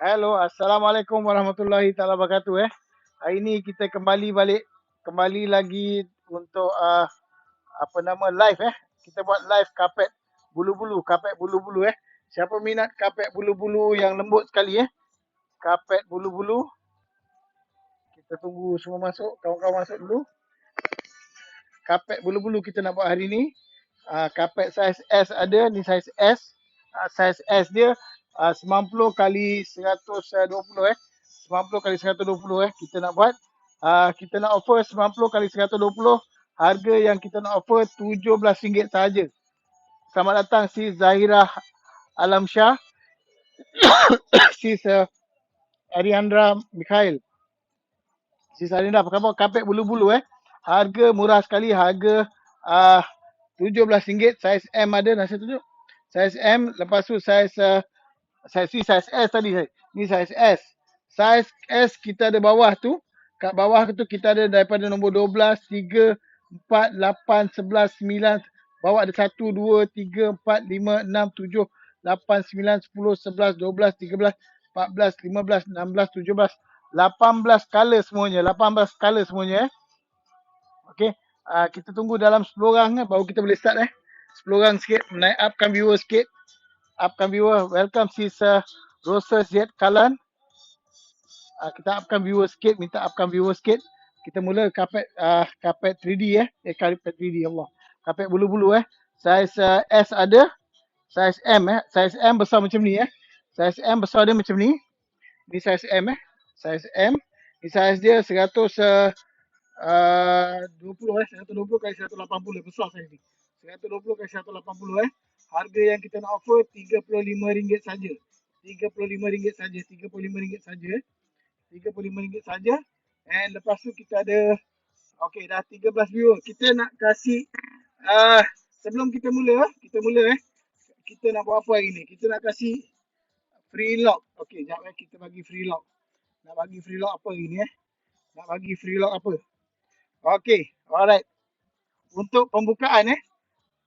Hello, Assalamualaikum warahmatullahi taala wabarakatuh Hari ni kita kembali lagi untuk apa nama live Kita buat live kapet bulu-bulu Siapa minat kapet bulu-bulu yang lembut sekali Kapet bulu-bulu. Kita tunggu semua masuk, kawan-kawan masuk dulu. Kapet bulu-bulu kita nak buat hari ni. Kapet saiz S ada, ni saiz S. Saiz S dia 90 kali 120 90 kali 120 kita nak buat. Kita nak offer 90 kali 120. Harga yang kita nak offer RM17 sahaja. Selamat datang si Zahira Alam Shah, si Ariandra Mikhail. Si Ariandra, apa khabar? Kapet bulu-bulu Harga murah sekali, harga RM17. Saiz M ada, nak saya tunjuk. Saiz M, lepas tu saiz saiz S tadi. Ni saiz S. Saiz S kita ada bawah tu. Kat bawah tu kita ada daripada nombor 12, 3, 4, 8, 11, 9. Bawah ada 1, 2, 3, 4, 5, 6, 7, 8, 9, 10, 11, 12, 13, 14, 15, 16, 17, 18 color semuanya. 18 color semuanya Okey. Kita tunggu dalam 10 orang baru kita boleh start 10 orang sikit, naik upkan viewer sikit. Upkan viewer, welcome sis Rosa Z Kalan. Kita upkan viewer sikit, minta upkan viewer sikit. Kita mula kapet 3D kapet 3D Allah. Kapet bulu-bulu Saiz S ada, saiz M Saiz M besar macam ni Saiz M besar dia macam ni. Ni saiz M Saiz M. Ni saiz dia 120 120 kali 180 besar saiz ni. 120 kali 180 Harga yang kita nak offer RM35 saja. RM35 saja. RM35 saja. RM35 saja. And lepas tu kita ada dah 13 viewer. Kita nak kasih sebelum kita mula kita nak buat apa hari ni? Kita nak kasih free lock. Okey, jap kita bagi free lock. Nak bagi free lock apa hari ni Nak bagi free lock apa? Okey, alright. Untuk pembukaan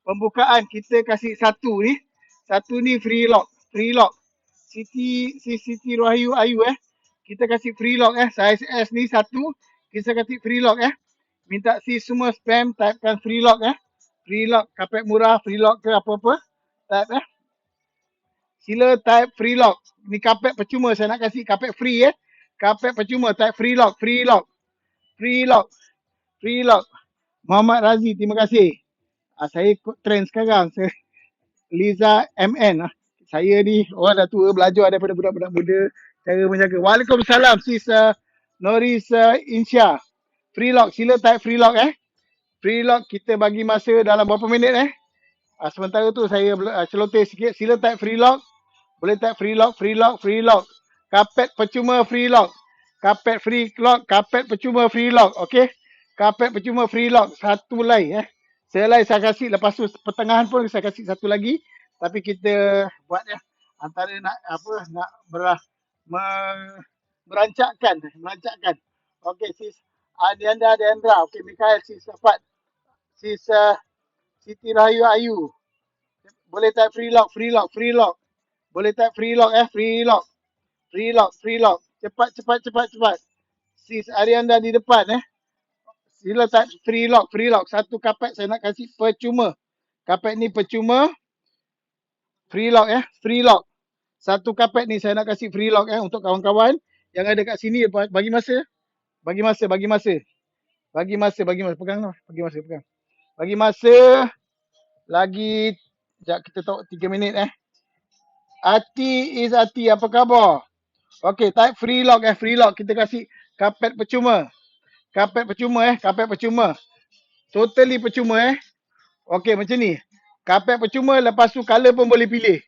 pembukaan kita kasih satu ni. Satu ni free lock. Free lock. Siti Rahayu Ayu kita kasih free lock Saiz S ni satu. Kita kasih free lock Minta si semua spam typekan free lock Free lock kapet murah, free lock ke apa-apa. Type Sila type free lock. Ni kapet percuma, saya nak kasih kapet free Kapet percuma, type free lock, free lock. Free lock. Free lock. Muhammad Razi, terima kasih. Saya ikut trend sekarang. Liza MN. Saya ni orang dah tua, belajar daripada budak-budak muda cara menjaga. Waalaikumsalam sis Noris Insya. Free lock, sila type free lock Free lock kita bagi masa dalam berapa minit sementara tu saya celoteh sikit. Sila type free lock. Boleh type free lock, free lock, free lock. Kapet percuma free lock. Kapet free lock, kapet percuma free lock. Okey. Kapet percuma free lock. Satu lay Saya lay saya kasih, lepas tu pertengahan pun saya kasih satu lagi. Tapi kita buat antara nak merancakkan. Okey sis Adiandra. Okey Mikhail sis dapat. Sis Siti Rahayu Ayu. Boleh type free lock, free lock, free lock. Boleh type free lock free lock. Free lock, free lock. Cepat. Sis Arianda di depan Sila type free lock, free lock. Satu kapet saya nak kasih percuma. Kapet ni percuma. Free lock free lock. Satu kapet ni saya nak kasih free lock untuk kawan-kawan yang ada kat sini. Bagi masa. Bagi masa. Pegang. Bagi masa. Lagi. Sekejap kita tahu 3 minit Ati is Ati, apa khabar? Okey, type free lock free lock. Kita kasih kapet percuma. Kapet percuma. Totally percuma Okey, macam ni. Kapet percuma, lepas tu color pun boleh pilih.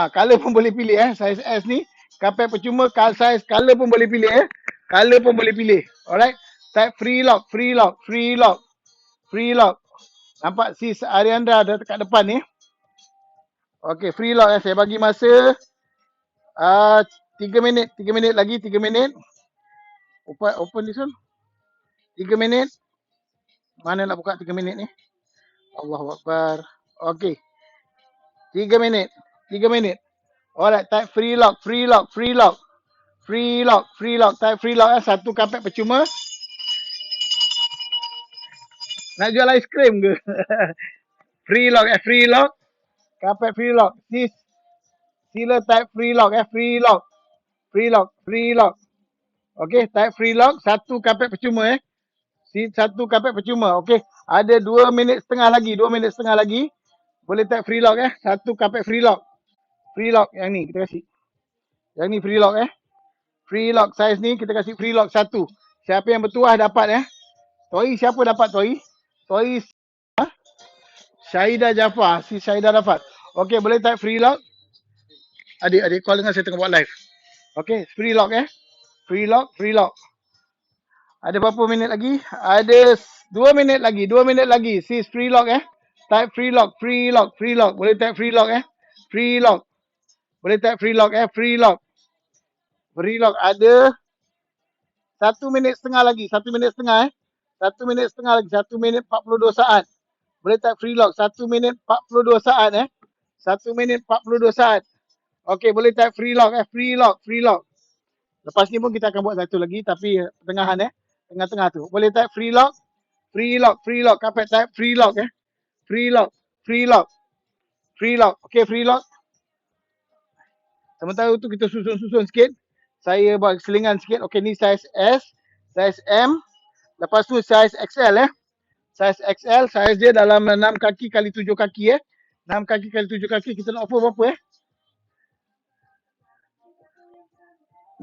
Color pun boleh pilih Saiz S ni. Kapet percuma, saiz color pun boleh pilih Color pun boleh pilih. Alright. Type free lock, free lock, free lock. Free lock. Nampak sis Ariandra ada dekat depan ni. Okey, free lock saya bagi masa 3 minit. 3 minit lagi, 3 minit. Open this one. 3 minit. Mana nak buka 3 minit ni? Allahu Akbar. Okey. 3 minit. 3 minit. Alright, type free lock, free lock, free lock. Free lock, free lock, type free lock satu kapet percuma. Nak jual ice cream ke? Free lock, free lock. Kapet free lock. Sila type free lock, free lock. Free lock, free lock. Okay, type free lock, satu kapet percuma satu kapet percuma. Okay, ada 2 minit setengah lagi, 2 minit setengah lagi. Boleh type free lock satu kapet free lock. Free lock yang ni kita kasih. Yang ni free lock Free lock size ni kita kasih free lock satu. Siapa yang bertuah dapat Toi siapa dapat Toi? Toi Syahidah Jafar. Si Syahidah dapat. Okey, boleh type free lock. Adik call dengan saya tengah buat live. Okey, free lock Free lock, free lock. Ada berapa minit lagi? Ada 2 minit lagi, 2 minit lagi. Sis free lock Type free lock, free lock, free lock. Boleh type free lock Free lock. Boleh type free lock free lock. Free lock ada 1 minit setengah lagi, 1 minit setengah 1 minit setengah lagi, 1 minit 42 saat. Boleh type free lock 1 minit 42 saat 1 minit 42 saat. Okey, boleh type free lock free lock, free lock. Lepas ni pun kita akan buat satu lagi tapi pertengahan tengah-tengah tu. Boleh type free lock, free lock, free lock. Kapet type free lock Free lock, free lock, free lock. Okey, free lock. Sementara tu kita susun-susun sikit. Saya buat selingan sikit. Okey, ni size S, size M. Lepas tu size XL Size XL, size dia dalam 6 kaki kali 7 kaki 6 kaki kali 7 kaki. Kita nak offer berapa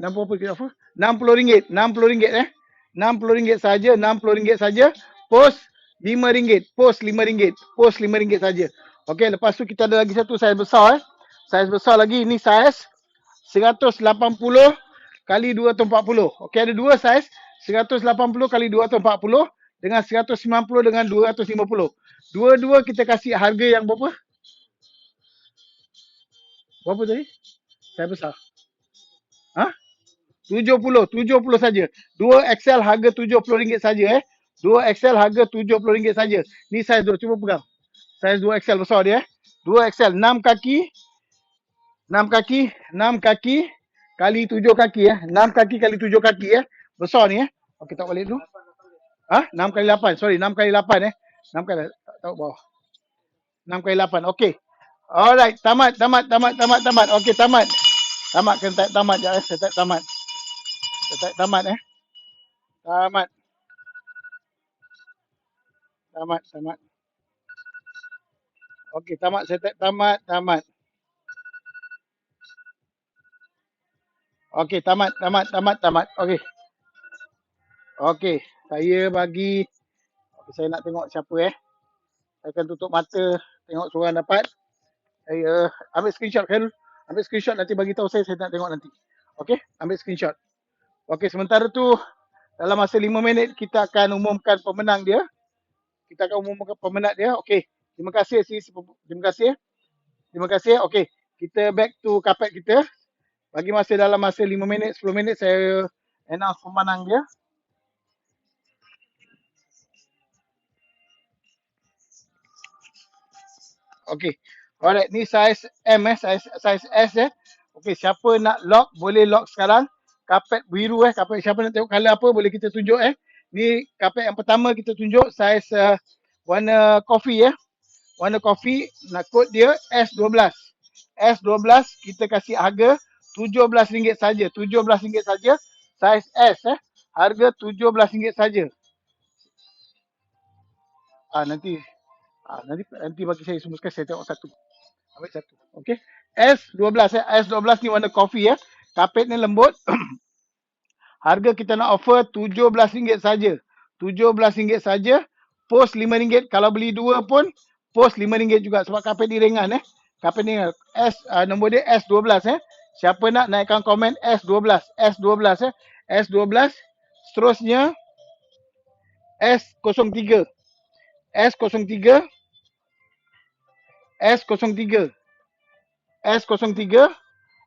60 kita offer? RM60. RM60 RM60 saja, RM60 saja. Post RM5. Post RM5. Post RM5 saja. Okey, lepas tu kita ada lagi satu saiz besar Saiz besar lagi, ini saiz 180 kali 240. Okey, ada dua saiz 180 kali 240 dengan 190 dengan 250. Dua-dua kita kasih harga yang berapa? Berapa tadi? Saiz besar. 70 saja. 2 XL harga RM70 saja Dua XL harga RM70 saja. Ni saiz 2, cuba pegang. Saiz 2 XL besar dia 2 XL 6 kaki 6 kaki 6 kaki kali 7 kaki 6 kaki kali 7 kaki besar ni Okey, tak balik dulu. 6 kali 8. Sorry, 6 kali 8 6 kali tak bawah. 6 kali 8. Okey. Alright, tamat. Okey, tamat. Tamat, kena type tamat je saya type tamat. Saya type tamat Tamat. Tamat. Okey, tamat. Saya type tamat. Okey, tamat. Okey. Okey, saya bagi. Okay, saya nak tengok siapa Saya akan tutup mata tengok seorang dapat. Saya ambil screenshot Khairul. Ambil screenshot nanti bagi tahu saya nak tengok nanti. Okey, ambil screenshot. Okey, sementara tu dalam masa 5 minit kita akan umumkan pemenang dia. Okey. Terima kasih sis. Terima kasih. Okey. Kita back to kapet kita. Bagi masa dalam masa 5 minit, 10 minit saya announce pemenang dia. Okey. Alright, ni size M size S Okey, siapa nak lock boleh lock sekarang. Kapet biru kapet siapa nak tengok color apa boleh kita tunjuk Ni kapet yang pertama kita tunjuk size warna kopi Warna kopi, nak kod dia S12. S12 kita kasih harga RM17 saja. RM17 saja. Size S harga RM17 saja. Nanti bagi saya semua sekali saya tengok satu. Ambil satu. Okey. S12 S12 ni warna kopi Kapet ni lembut. Harga kita nak offer RM17 saja. RM17 saja. Post RM5. Kalau beli dua pun post RM5 juga sebab kapet ni ringan Kapet ni nombor dia S12 Siapa nak naikkan komen S12. S12 S12. Seterusnya S03. S03. S03. S03.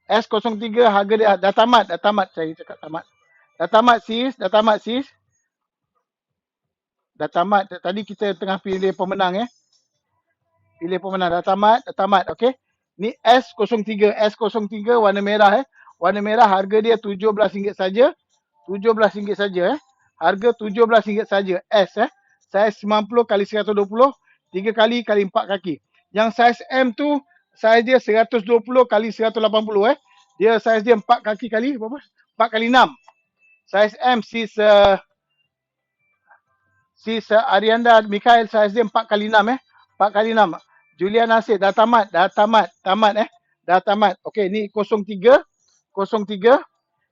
S03 harga dia dah tamat saya cakap tamat. Dah tamat sis. Dah tamat. Tadi kita tengah pilih pemenang Pilih pemenang. Dah tamat. Okey. Ni S03, S03 warna merah Warna merah harga dia RM17 saja. RM17 saja Harga RM17 saja. S Saiz 90 kali 120, 3 kali 4 kaki. Yang saiz M tu saiz dia 120 kali 180 Dia saiz dia 4 kaki kali berapa? 4 kali 6. Saiz M sis Arianda Mikhael saiz dia 4 kali 6 4 kali 6. Julian Nasir dah tamat dah tamat. Okey, ni 03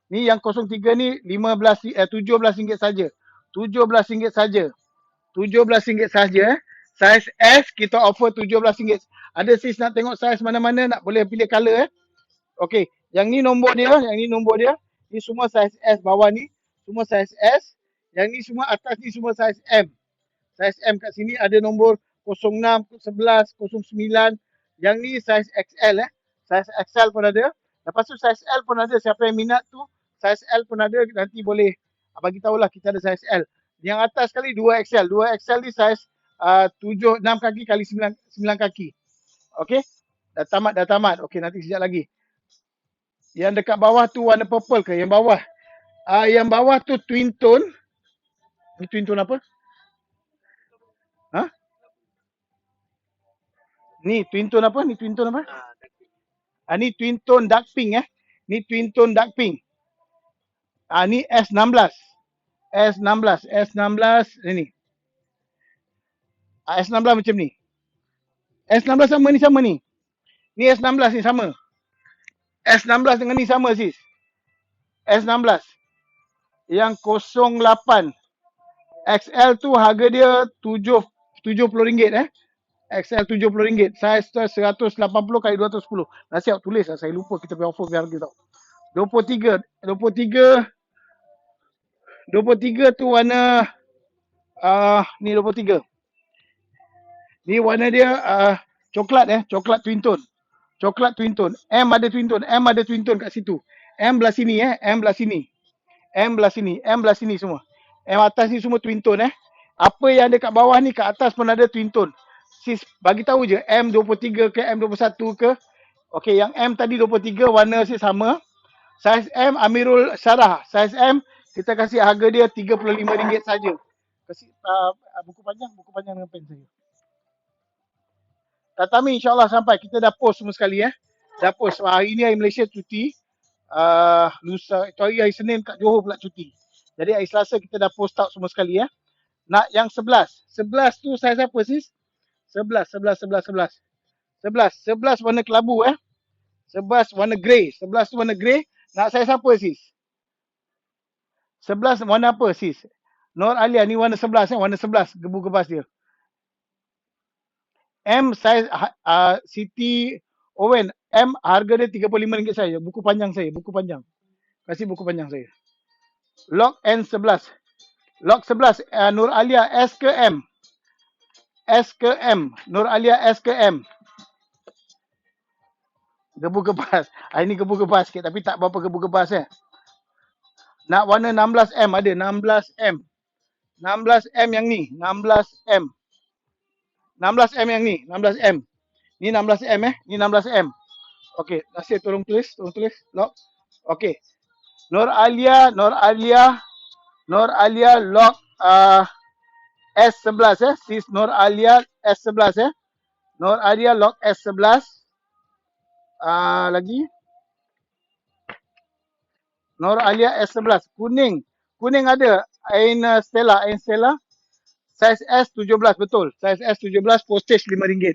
Ni yang 03 ni 15 RM17 saja. RM17 saja. RM17 saja Saiz S kita offer RM17. Ada sis nak tengok saiz mana-mana, nak boleh pilih color Okey, yang ni nombor dia, Ni semua saiz S bawah ni, semua saiz S. Yang ni semua atas ni semua saiz M. Saiz M kat sini ada nombor 06, 11, 09. Yang ni saiz XL Saiz XL pun ada. Lepas tu saiz L pun ada. Siapa yang minat tu, saiz L pun ada. Nanti boleh bagi tahulah kita ada saiz L. Yang atas sekali 2XL. 2XL ni saiz 6 kaki kali 9 kaki. Okey. Dah tamat. Okey, nanti sekejap lagi. Yang dekat bawah tu warna purple ke? Yang bawah. Yang bawah tu twin tone. Ni twin tone apa? Ha? Ni twin tone apa? Ni twin tone apa? Ni twin tone dark pink Ni twin tone dark pink. Ni S16. S16 ni. S16 macam ni. S16 sama ni. Ni S16 ni sama. S16 dengan ni sama sis. S16. Yang 08. XL tu harga dia RM70 XL RM70. Saiz 180 kali 210. Nasihat tulis lah. Saya lupa kita punya offer biar harga tau. 23 tu warna ni 23. Ni warna dia coklat coklat twin tone. Coklat twin tone. M ada twin tone kat situ. M belah sini M belah sini. M belah sini semua. M atas ni semua twin tone Apa yang ada kat bawah ni kat atas pun ada twin tone. Sis bagi tahu je M23 ke M21 ke. Okey, yang M tadi 23 warna sis sama. Saiz M Amirul Syarah. Saiz M kita kasih harga dia RM35 saja. Kasih buku panjang dengan pen saja. Tatami insyaAllah sampai. Kita dah post semua sekali Dah post. Hari ni hari Malaysia cuti. Lusa, hari Senin kat Johor pula cuti. Jadi hari Selasa kita dah post out semua sekali Nak yang 11. 11 tu saiz apa sis? 11 warna kelabu 11 warna grey. 11 tu warna grey. Nak saiz apa sis? 11 warna apa sis? Nur Alia ni warna 11 warna 11 gebu-gebas dia. M saiz Siti Owen. M harga dia RM35 saja. Buku panjang saya, Kasih buku panjang saya. Lock N11. Lock 11 Nur Alia S ke M? S ke M? Nur Alia S ke M? Gebu-gebas. Ini gebu-gebas sikit tapi tak berapa gebu-gebas Nak warna 16M ada 16M. 16M yang ni, 16M. 16M yang ni, 16M. Ni 16M ni 16M. Okey, Nasir tolong tulis, lock. Okey. Nur Alia lock S11 sis Nur Alia S11 Nur Alia lock S11. Lagi Nur Alia S11 kuning ada Ain Stella saiz S17 betul. Saiz S17 postage RM5.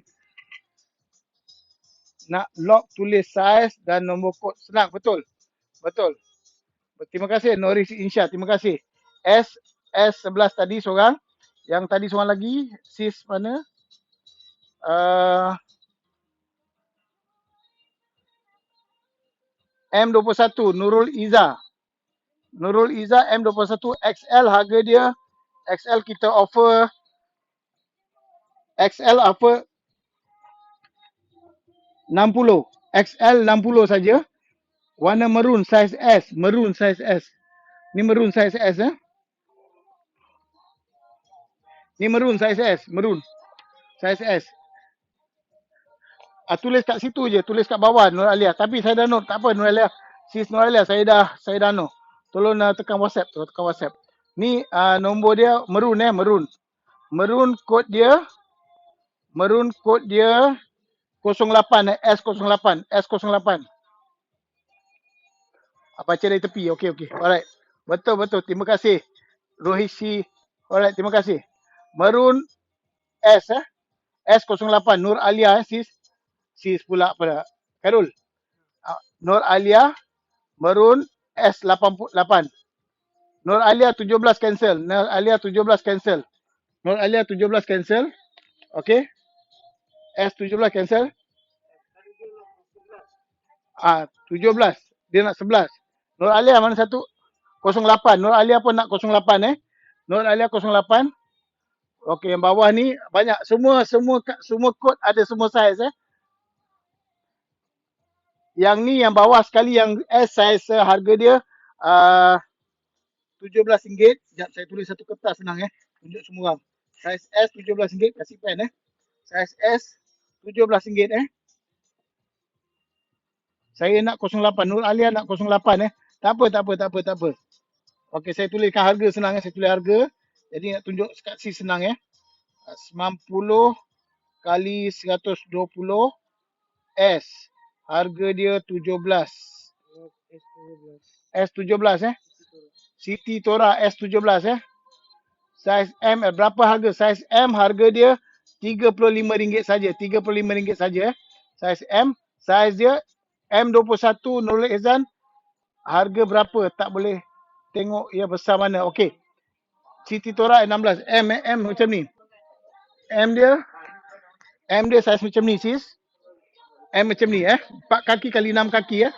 Nak lock tulis saiz dan nombor kod senang betul. Terima kasih Noris Insya, terima kasih. S11 tadi seorang. Yang tadi seorang lagi sis mana? M21 Nurul Iza M21 XL harga dia XL kita offer XL apa 60 XL 60 saja. Warna maroon saiz S. Ni maroon saiz S Ni maroon saiz S. Saiz S. Tulis kat situ je, tulis kat bawah Nur Alia. Tapi saya dah note, tak apa Nur Alia. Sis Nur Alia, saya dah note. Tolong tekan WhatsApp tu, tekan WhatsApp. Ni nombor dia merun merun. Merun kod dia 08 S08, S08. Baca dari tepi. Okey okey. Alright. Betul betul. Terima kasih. Rohishi. Alright, terima kasih. Merun S S08 Nur Alia sis. Sis pula pada Khairul. Nur Alia Merun S88. Nur Alia 17 cancel. Nur Alia 17 cancel. Nur Alia 17 cancel. Okey. S17 cancel. 17. Dia nak 11. Nur Alia mana satu? 08. Nur Alia pun nak 08 Nur Alia 08. Okey, yang bawah ni banyak, semua kod ada semua saiz Yang ni yang bawah sekali yang S saiz harga dia RM17. Sekejap saya tulis satu kertas senang tunjuk semua orang. Saiz S RM17, kasih pen Saiz S RM17 Saya nak 08, Nur Alia nak 08 Tak apa. Okey, saya tuliskan harga senang saya tulis harga. Jadi nak tunjuk kat si senang 90 kali 120 S. Harga dia 17. S17 Siti Tora S17 Saiz M berapa harga? Saiz M harga dia RM35 saja. RM35 saja Saiz M. Saiz dia M21 Nurul Ihzan. Harga berapa? Tak boleh tengok ia besar mana. Okey. Siti Tora 16. M macam ni. M dia saiz macam ni sis. M macam ni 4 kaki kali 6 kaki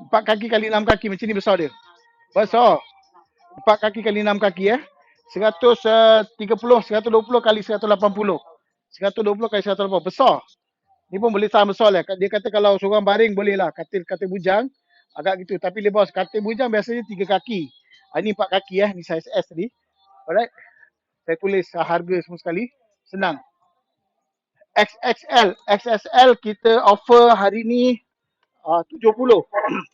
4 kaki kali 6 kaki macam ni besar dia. Besar. 4 kaki kali 6 kaki 130 120 kali 180. 120 kali 180 besar. Ni pun boleh tahan besar lah. Dia kata kalau seorang baring boleh lah. Katil bujang agak gitu. Tapi dia bawa katil bujang biasanya 3 kaki. Ni 4 kaki ni saiz S tadi. Alright. Saya tulis harga semua sekali. Senang. XXL kita offer hari ni 70.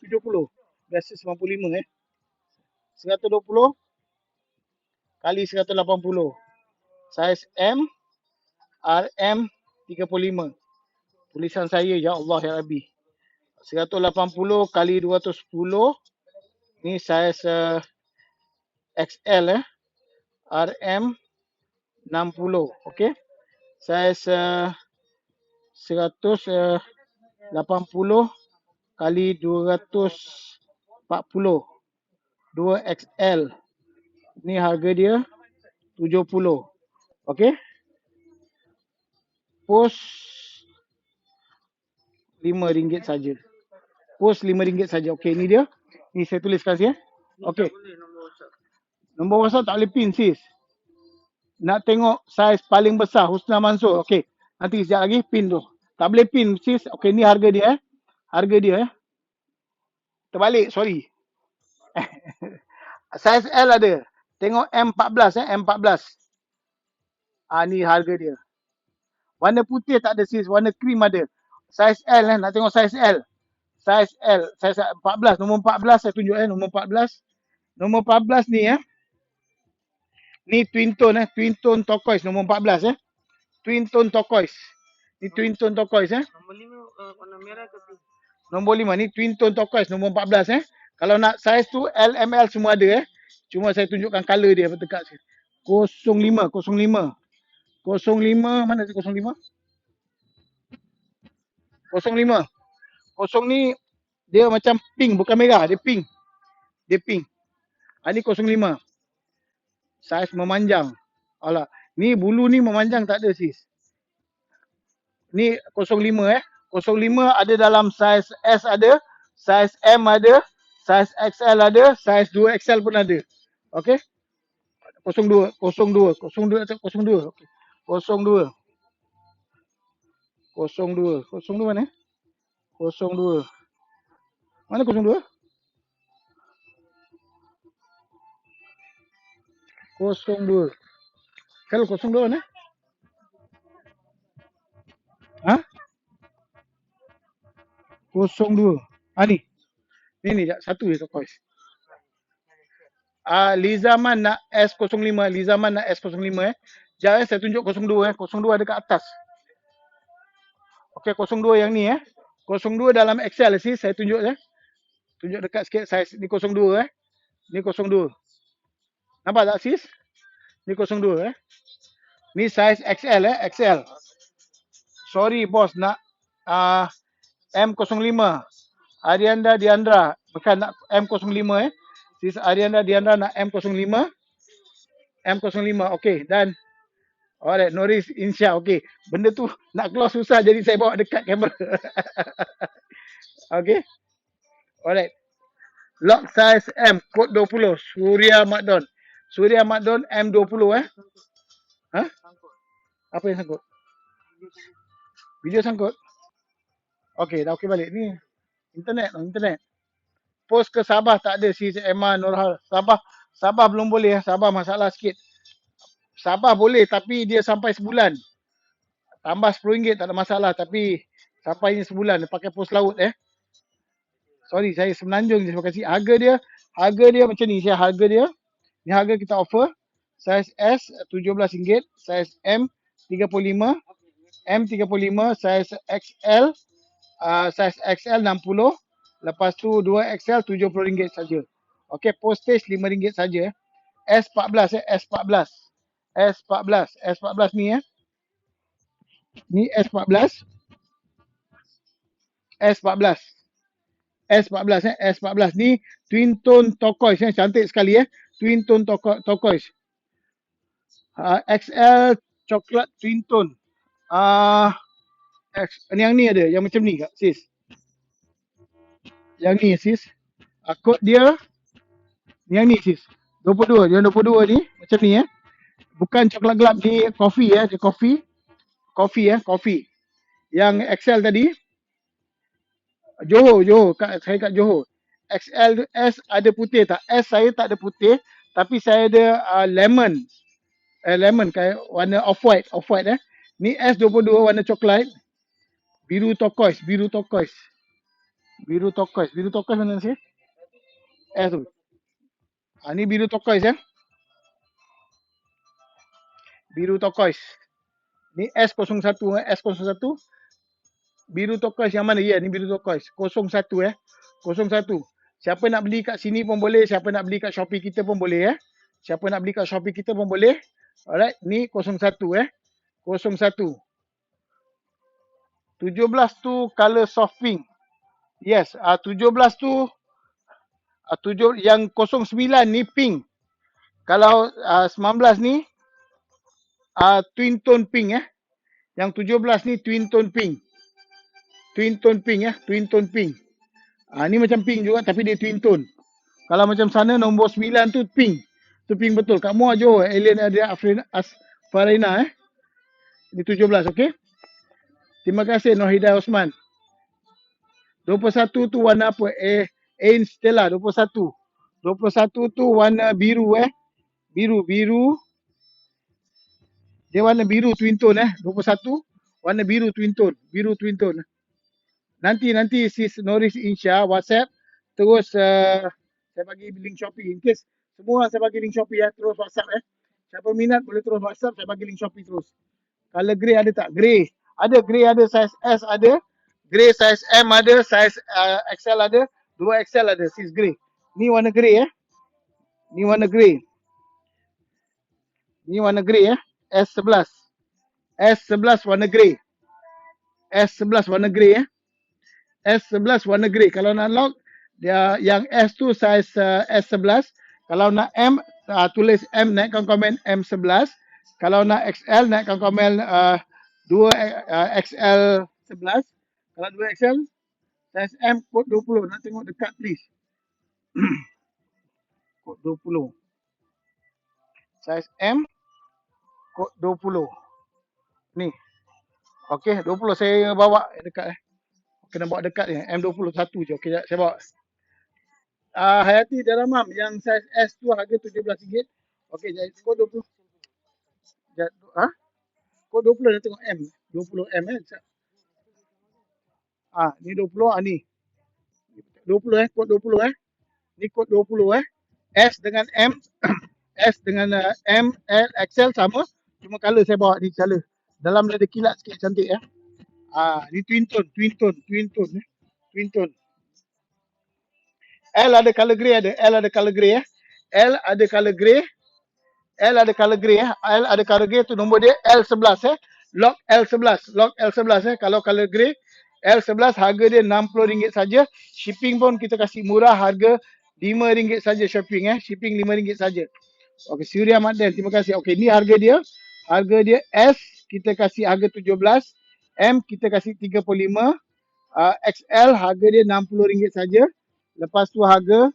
70. Biasa 95 120 kali 180. Saiz M RM 35. Tulisan saya ya Allah ya Rabbi. 180 kali 210 ni saiz XL RM 60. Okey. Saiz 180 kali 240 2XL. Ni harga dia 70. Okey. Pos RM5 saja. Pos RM5 saja. Okey, ni dia. Ni saya tuliskan sini Okey. Nombor WhatsApp tak boleh pin sis. Nak tengok saiz paling besar Husna Mansur. Okey. Nanti sekejap lagi pin tu. Tak boleh pin sis. Okey, ni harga dia Harga dia Terbalik, sorry. Saiz L ada. Tengok M14 M14. Ni harga dia. Warna putih tak ada sis, warna krim ada. Saiz L nak tengok saiz L. Saiz L, saiz 14, nombor 14 saya tunjuk nombor 14. Nombor 14 ni Ni twin tone twin tone turquoise nombor 14 Twin tone turquoise. Ni twin tone turquoise Nombor 5 warna merah ke pink? Nombor 5 ni twin tone turquoise nombor 14 Kalau nak saiz tu L, ML semua ada Cuma saya tunjukkan color dia dekat sini. 05 mana tu 05? 05. 0 ni dia macam pink bukan merah, dia pink. Ni 05. Saiz memanjang. Alah, ni bulu ni memanjang tak ada sis. Ni 05 05 ada dalam saiz S ada, saiz M ada, saiz XL ada, saiz 2XL pun ada. Okey? 02 okey. 02 mana? 02. Mana 02? 02. Kalau 02 mana? 02. Ni. Ni jap. Satu je turquoise. Lizaman nak S05. Lizaman nak S05 Sekejap saya tunjuk 02 02 ada kat atas. Okey, 02 yang ni 02 dalam Excel sih saya tunjuk Tunjuk dekat sikit saiz ni 02 Ni 02. Nampak tak sis? Ni 02 Ni saiz XL XL. Sorry bos nak M05. Arianda Diandra bukan nak M05 Sis Arianda Diandra nak M05. M05 okey dan alright Noris Insya okey. Benda tu nak keluar susah jadi saya bawa dekat kamera. Okey. Alright. Lock size M kod 20 Surya Makdon. Surya Makdon M20 Apa yang sangkut? Video sangkut. Okey, dah okey balik ni. Internet. Post ke Sabah tak ada si Emma Nurhal. Sabah belum boleh Sabah masalah sikit. Sabah boleh tapi dia sampai sebulan. Tambah RM10 tak ada masalah tapi sampainya sebulan dia pakai pos laut Sorry saya semenanjung je terima kasih. Harga dia macam ni harga dia. Ni harga kita offer. Saiz S RM17, saiz M 35, M 35, saiz XL saiz XL 60. Lepas tu 2XL RM70 saja. Okey, postage RM5 saja. S14 S14. S14 ni Ni S14. S14. S14 ni twin tone turquoise cantik sekali twin tone turquoise. XL coklat twin tone. Yang ni ada yang macam ni kak sis. Yang ni sis. Kod dia yang ni sis. 22. Yang 22 ni macam ni Bukan coklat gelap ni coffee dia coffee. Yang XL tadi Johor, saya kat Johor. XL S ada putih tak? S saya tak ada putih tapi saya ada lemon. Lemon kayak warna off white Ni S22 warna coklat. Biru turquoise. Biru turquoise mana sih? S tu. Ni biru turquoise Biru turquoise. Ni S01 S01. Biru turquoise yang mana? Ya, ni biru turquoise. 01 01. Siapa nak beli kat sini pun boleh, siapa nak beli kat Shopee kita pun boleh Siapa nak beli kat Shopee kita pun boleh. Alright, ni 01 01. 17 tu color soft pink. Yes, 17 tu yang 09 ni pink. Kalau 19 ni twin tone pink Yang 17 ni twin tone pink. Twin tone pink ni macam pink juga tapi dia twin tone. Kalau macam sana nombor 9 tu pink. Tu pink betul. Kat Muar Johor Alien ada Farina Ni 17 okey. Terima kasih Nur Hidayah Osman. 21 tu warna apa? Ain Stella 21. 21 tu warna biru Biru. Dia warna biru twin tone 21 warna biru twin tone. Nanti sis Noris Insya WhatsApp terus saya bagi link Shopee. In case semua saya bagi link Shopee terus WhatsApp Siapa minat boleh terus WhatsApp, saya bagi link Shopee terus. Color grey ada tak? Grey. Ada grey ada, size S ada. Grey size M ada, size XL ada, 2XL ada, sis grey. Ni warna grey Ni warna grey. Ni warna grey S11. S11 warna grey. S11 warna grey S11 warna grey. Kalau nak lock dia yang S tu size S11. Kalau nak M tulis M, naikkan komen M11. Kalau nak XL naikkan komen 2XL 11. Kalau 2XL size M kod 20. Nak tengok dekat please. Kod 20. Size M kod 20. Ni. Okey, 20 saya bawa dekat Kena bawa dekat ni. M21 je. Okey, saya bawa. Hayati Daramam yang size S tu harga RM17. Okey, jadi kod 20. Kod 20 dah tengok M. 20M Ni 20, ni 20 kod 20 Ni kod 20 S dengan M S dengan M, L, XL sama. Cuma color saya bawa ni color. Dalam dia ada kilat sikit cantik ya. Ni twin tone. Twin tone. L ada color grey ada. L ada color grey L ada color grey. L ada color grey L ada color grey tu nombor dia L11 Lock L11. Lock L11 Kalau color grey L11 harga dia RM60 saja. Shipping pun kita kasih murah harga RM5 saja shipping Shipping RM5 saja. Okey, Surya Madden, terima kasih. Okey, ni harga dia. Harga dia S kita kasih harga 17, M kita kasih 35, XL harga dia RM60 saja. Lepas tu harga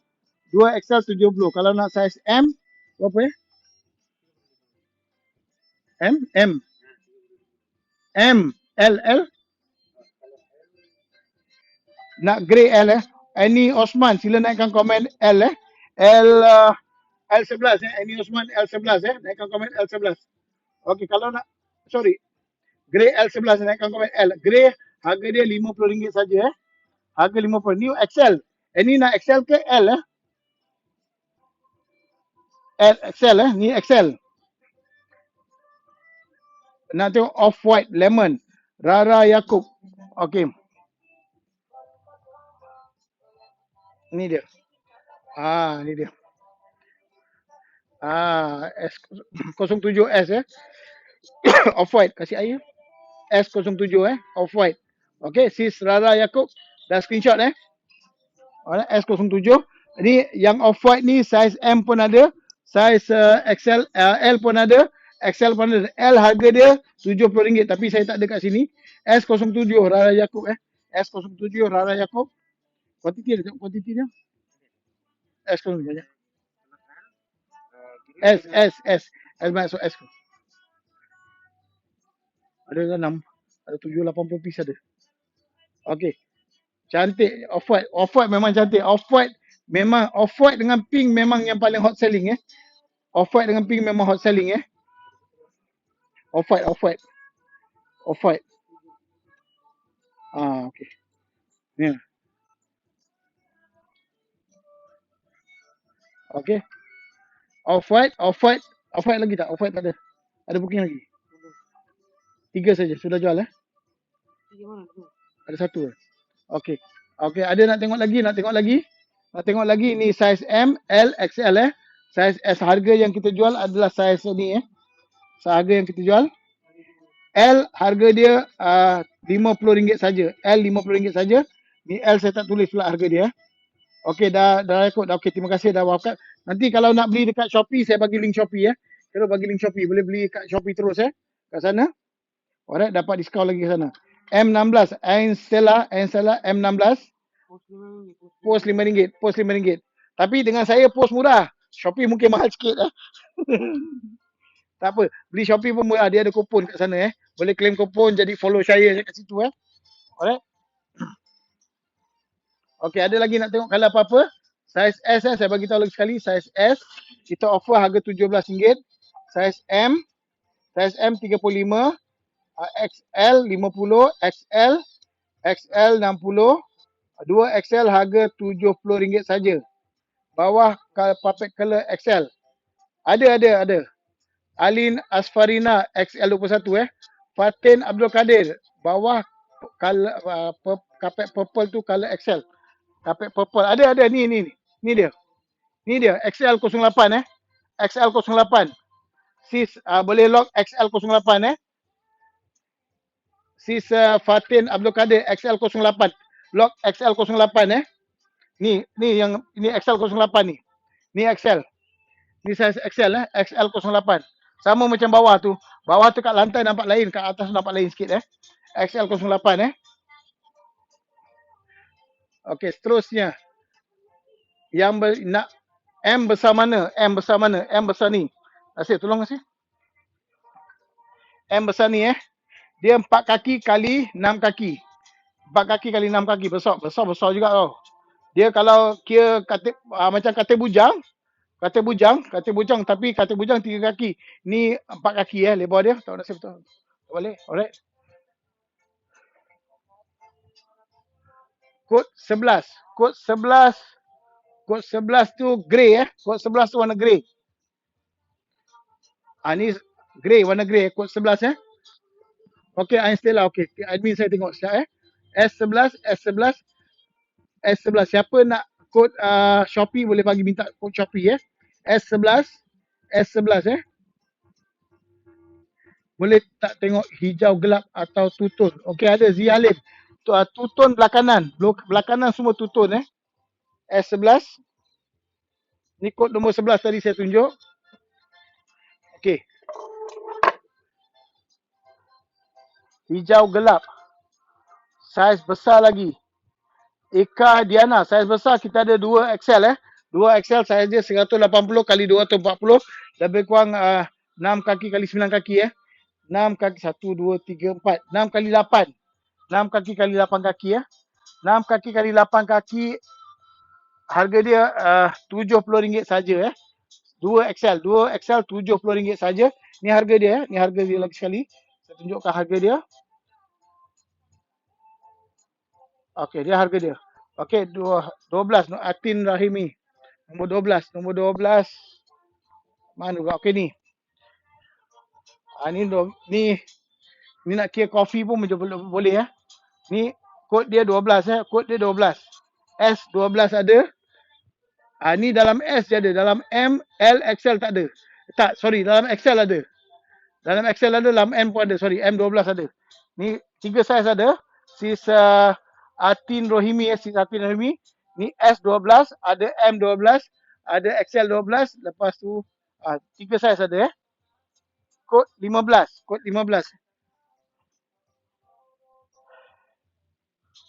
2XL 70. Kalau nak saiz M berapa M M M L L nak grey L Annie Osman sila naikkan komen L L L11 Annie Osman L11 naikkan komen L11. Okey, kalau nak sorry grey L11 naikkan komen L. Grey harga dia RM50 saja Harga 50. Ni XL. Ini nak XL ke L L XL ni XL. Nak tengok off white lemon. Rara Yakub. Okey. Ni dia. Ni dia. S07S off white kasih air. S07 off white. Okey, sis Rara Yakub dah screenshot Alright, S07. Ni yang off white ni saiz M pun ada, saiz XL L pun ada, XL pun ada. L harga dia RM70 tapi saya tak ada kat sini. S07 Rara Yakub S07 Rara Yakub. Kuantiti dia, tengok kuantiti dia. S07 saja. S masuk S. Ada 6, ada 780 piece ada. Okey. Cantik off white. Off white memang cantik. Off white memang off white dengan pink memang yang paling hot selling Off white dengan pink memang hot selling Off white. Okey. Ni. Okey. Off white lagi tak? Off white tak ada. Ada booking lagi. 3 saja sudah jual Ada 1 Okey. Okey, ada nak tengok lagi? Nak tengok lagi ni saiz M, L, XL Saiz S harga yang kita jual adalah saiz ni Harga yang kita jual L harga dia RM50 saja. L RM50 saja. Ni L saya tak tulis pula harga dia Okey, dah rekod dah. Okey, terima kasih dah wafat. Nanti kalau nak beli dekat Shopee saya bagi link Shopee Kalau bagi link Shopee boleh beli kat Shopee terus kat sana. Alright, dapat diskaun lagi kat sana. M16 Ain Stella M16 post RM5. Tapi dengan saya post murah. Shopee mungkin mahal sikit Tak apa, beli Shopee pun murah, dia ada kupon kat sana Boleh claim kupon jadi follow saya kat situ Alright. Okey, ada lagi nak tengok kalau apa-apa? Saiz S saya bagi tahu lagi sekali, saiz S kita offer harga RM17. Saiz M RM35, XL RM50, XL RM60, 2XL harga RM70 saja. Bawah puppet color XL. Ada. Alin Asfarina XL21 Fatin Abdul Kadir bawah color carpet purple tu color XL. Carpet purple ada ni dia. Ni dia XL08 XL08. Sis boleh lock XL08 Sis Fatin Abdul Kadir XL08. Lock XL08 Ni yang ini XL08 ni. Ni XL. Ni saiz XL XL08. Sama macam bawah tu. Bawah tu kat lantai nampak lain, kat atas nampak lain sikit XL08 Okey, seterusnya. Yang nak M besar mana? M besar ni. Asyik tolong Asyik. M besar ni Dia 4 kaki kali 6 kaki. 4 kaki kali 6 kaki. Besar juga tau. Dia kalau kira macam katil bujang tapi katil bujang 3 kaki. Ni 4 kaki lebar dia. Tak nak betul. Boleh. Alright. Kod 11. Kod 11. Kod 11 tu grey Kod 11 tu warna grey. Ni grey, warna grey kod 11 Okey, Stella. Okey, admin saya tengok sekejap S11, S11, S11. Siapa nak kod Shopee boleh bagi minta kod Shopee S11, S11 Boleh tak tengok hijau gelap atau two-tone? Okey, ada Zialim. Two-tone belah kanan. Belah kanan semua two-tone S11. Ni kod nombor 11 tadi saya tunjuk. Okey. Hijau gelap. Saiz besar lagi. Eka Diana, saiz besar kita ada 2 XL 2 XL saiz dia 180 kali 240, lebih kurang 6 kaki kali 9 kaki 6 kaki 1 2 3 4 6 kali 8. 6 kaki kali 8 kaki 6 kaki kali 8 kaki, harga dia RM70 saja 2 XL, 2 XL RM70 saja. Ni harga dia ni harga dia lagi sekali. Saya tunjukkan harga dia. Okey, dia harga dia. Okey, 12 Atin Rahimi. Nombor 12, nombor 12. Mana juga? Okey ni. Ni nak kira kopi pun boleh Ni kod dia 12 kod dia 12. S12 ada. Ni dalam S dia ada, dalam M, L, XL tak ada. Tak, sorry, dalam XL ada. Dalam XL ada, dalam M pun ada. Sorry, M12 ada. Ni 3 saiz ada. Sis Atin Rohimi Sis Atin Rohimi. Ni S12, ada M12, ada XL12, lepas tu 3 saiz ada Kod 15, kod 15.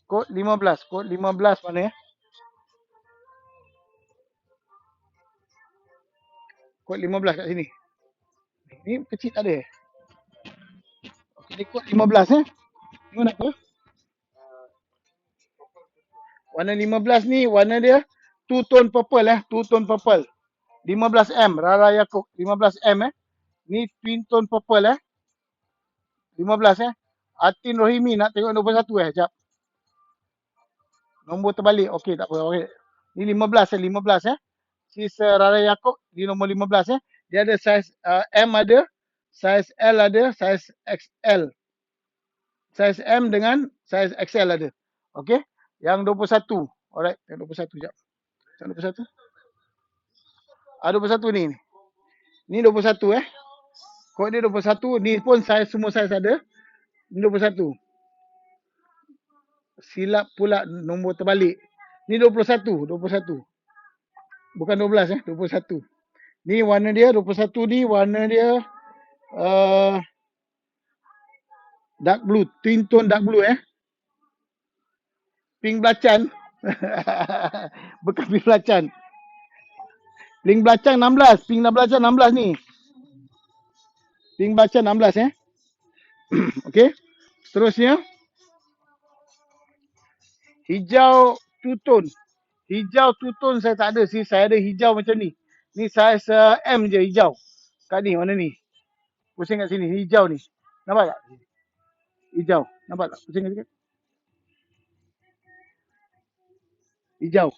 Kod 15, kod 15 mana Kod 15 kat sini. Ni kecil tak ada Okey, ni kod 15 Ni warna apa? Warna 15 ni, warna dia two tone purple two tone purple. 15M, Rara Yaakob 15M Ni twin tone purple 15 Atin Rohimi nak tengok nombor 1 Sekejap. Nombor terbalik. Okey, tak apa. Okey. Ni 15 15 Sis Rara Yaakob di nombor 15 Dia ada saiz M ada, saiz L ada, saiz XL. Saiz M dengan saiz XL ada. Okey. Yang 21. Alright, yang 21 jap. Yang 21. 21 ni. Ni 21 Kod dia 21. Ni pun saiz semua saiz ada. Ni 21. Silap pula nombor terbalik. Ni 21, 21. Bukan 12 21. Ni warna dia 21 ni warna dia dark blue, twin tone dark blue Pink belacan. Bukan pink belacan. Pink belacan 16, pink belacan 16 ni. Pink belacan 16 Okey. Seterusnya hijau two tone. Hijau two tone saya tak ada sih. Saya ada hijau macam ni. Ni saiz M je hijau. Kat ni mana ni? Pusing kat sini hijau ni. Nampak tak? Hijau. Nampak tak? Pusing kat sini. Hijau.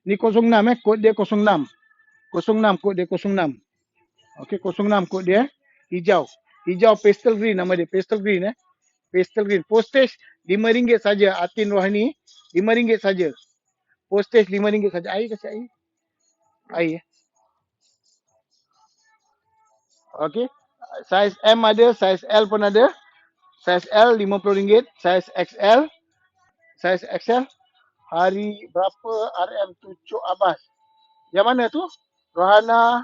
Ni 06 kod dia 06. 06 kod dia 06. Okey, 06 kod dia hijau. Hijau pastel green nama dia. Pastel green Pastel green. Postage RM5 saja. Atin Rohani RM5 saja. Postage RM5 saja. Air kasih air. Air. Okey. Saiz M ada, saiz L pun ada. Saiz L RM50, saiz XL. Saiz XL. Hari berapa RM tu Cuk Abbas? Yang mana tu? Rohana.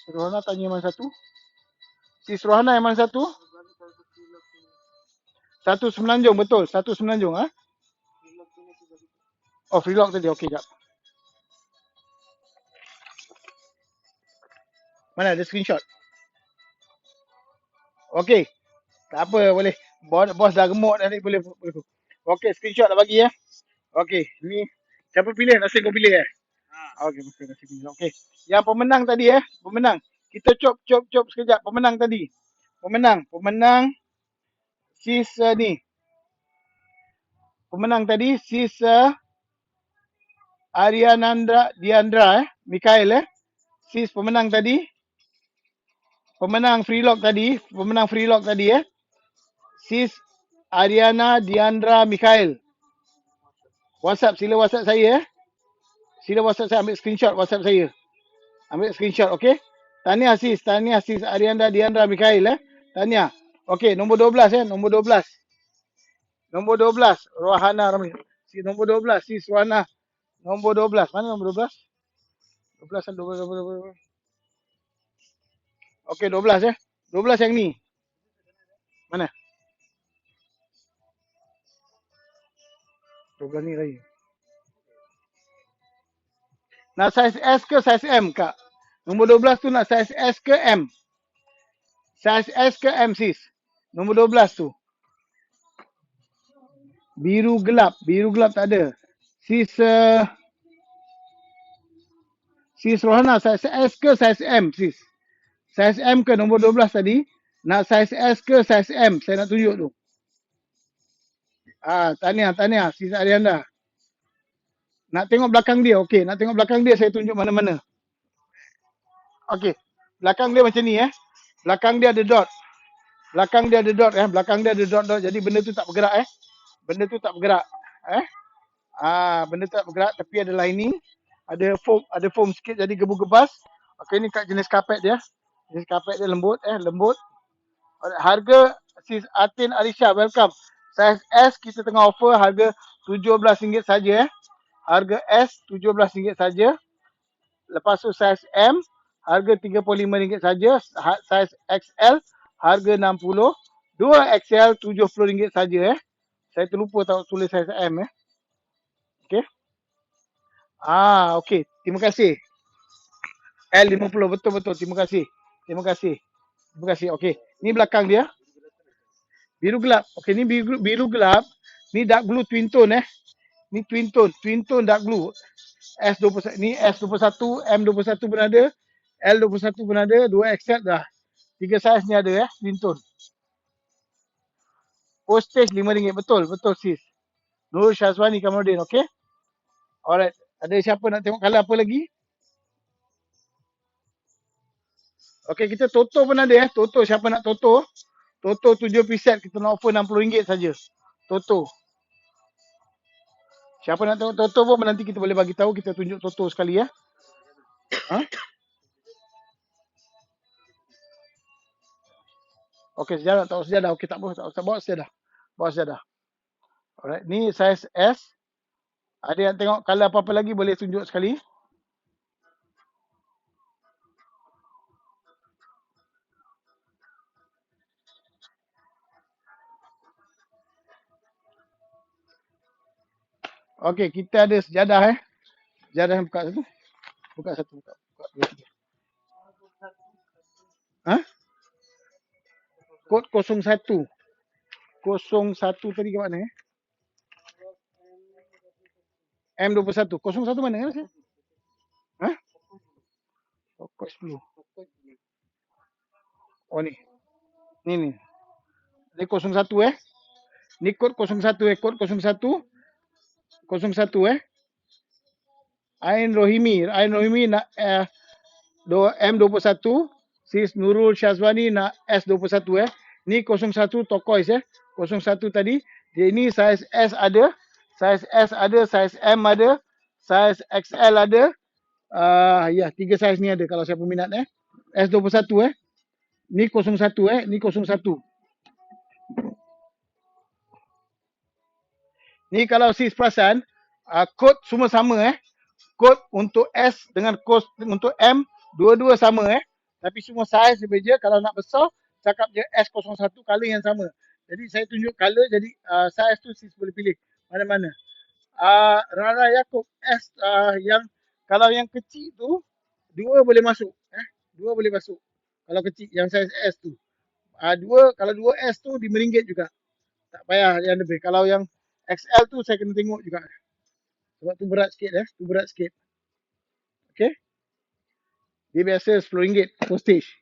Si Rohana tanya yang mana satu? Sis Rohana yang mana satu? Satu Semenanjung, betul. Satu Semenanjung Oh, Freelock tadi. Okey, jap. Mana ada screenshot? Okey. Tak apa, boleh. Bos dah gemuk dah ni, boleh. Okey, screenshot dah bagi Okey, ni siapa pilih? Nasib kau pilih Okey, betul nasib pilih. Okey. Yang pemenang tadi pemenang. Kita cop sekejap pemenang tadi. Pemenang sis ni. Pemenang tadi Sis Arianandra Diandra Mikhail Sis pemenang tadi. Pemenang free lock tadi Sis Ariana Diandra Mikhail. WhatsApp, sila WhatsApp saya Sila WhatsApp saya, ambil screenshot WhatsApp saya. Ambil screenshot, okey? Tahniah Sis Ariana Diandra Mikhail Tahniah. Okey, nombor 12 nombor 12. Nombor 12, Rohana Ramli. Nombor 12, Sis Rohana. Nombor 12. Mana nombor 12? 12 12. Okey, 12 12 yang ni. Mana? 12 ni lagi. Nak saiz S ke saiz M, Kak? Nombor 12 tu nak saiz S ke M? Saiz S ke M, Sis? Nombor 12 tu. Biru gelap tak ada. Sis Sis Rohana, saiz S ke saiz M, Sis? Saiz M ke nombor 12 tadi? Nak saiz S ke saiz M? Saya nak tunjuk tu. Tahniah Sis Arianda. Nak tengok belakang dia, okey. Nak tengok belakang dia, saya tunjuk mana-mana. Okey. Belakang dia macam ni Belakang dia ada dot. Belakang dia ada dot Belakang dia ada dot. Jadi benda tu tak bergerak Benda tu tak bergerak. Benda tu tak bergerak, tapi ada lining. Ada foam sikit jadi gebu-gebas. Okey, ni kat jenis kapet dia. Jenis kapet dia lembut lembut. Harga Sis Atin Arisha, welcome. Saiz S kita tengah offer harga RM17 saja Harga S RM17 saja. Lepas tu saiz M harga RM35 saja. Saiz XL harga RM60. 2XL RM70 saja Saya terlupa tak tulis saiz M Okey. Okey. Terima kasih. L50 betul. Terima kasih. Okey. Ni belakang dia. Biru gelap. Okey, ni biru gelap. Ni dark blue twin tone Ni twin tone dark blue. S21 ni S21, M21 pun ada, L21 pun ada, 2XL dah. 3 saiz ni ada twin tone. Postage RM5. Betul Sis. Nurul Syazwani Kamarudin, okey? Alright. Ada siapa nak tengok colour apa lagi? Okey, kita Toto pun ada Toto, siapa nak Toto? Toto 7 preset kita nak offer RM60 saja. Toto. Siapa nak tengok Toto pun nanti kita boleh bagi tahu, kita tunjuk Toto sekali Okey, sejadah. Okey, tak bawa sejadah. Bawa sejadah. Alright, ni saiz S. Ada yang tengok colour apa-apa lagi boleh tunjuk sekali. Okey, kita ada sejadah Sejadah yang buka satu. Buka dua, tiga. Kod 01. 01 tadi ke mana M21. 01 mana Kod 10. Oh ni. Ni. Ni 01 Ni kod 01 Kod 01. 01 Ain Rohimi nak M21. Sis Nurul Syazwani nak S21 Ni 01 turquoise 01 tadi. Dia ni saiz S ada, saiz M ada, saiz XL ada. Ya, 3 saiz ni ada kalau siapa minat S21 Ni 01 ni 01. Ni kalau sis perasan, kod semua sama Kod untuk S dengan kod untuk M dua-dua sama tapi semua saiz berbeza. Kalau nak besar, cakap je S01 color yang sama. Jadi saya tunjuk color, jadi saiz tu sis boleh pilih mana-mana. Rara Yaakob S yang kalau yang kecil tu dua boleh masuk dua boleh masuk. Kalau kecil yang saiz S tu. Kalau 2S tu RM5 juga. Tak payah yang lebih. Kalau yang XL tu saya kena tengok juga. Sebab tu berat sikit Okey. Dia biasa RM10 postage.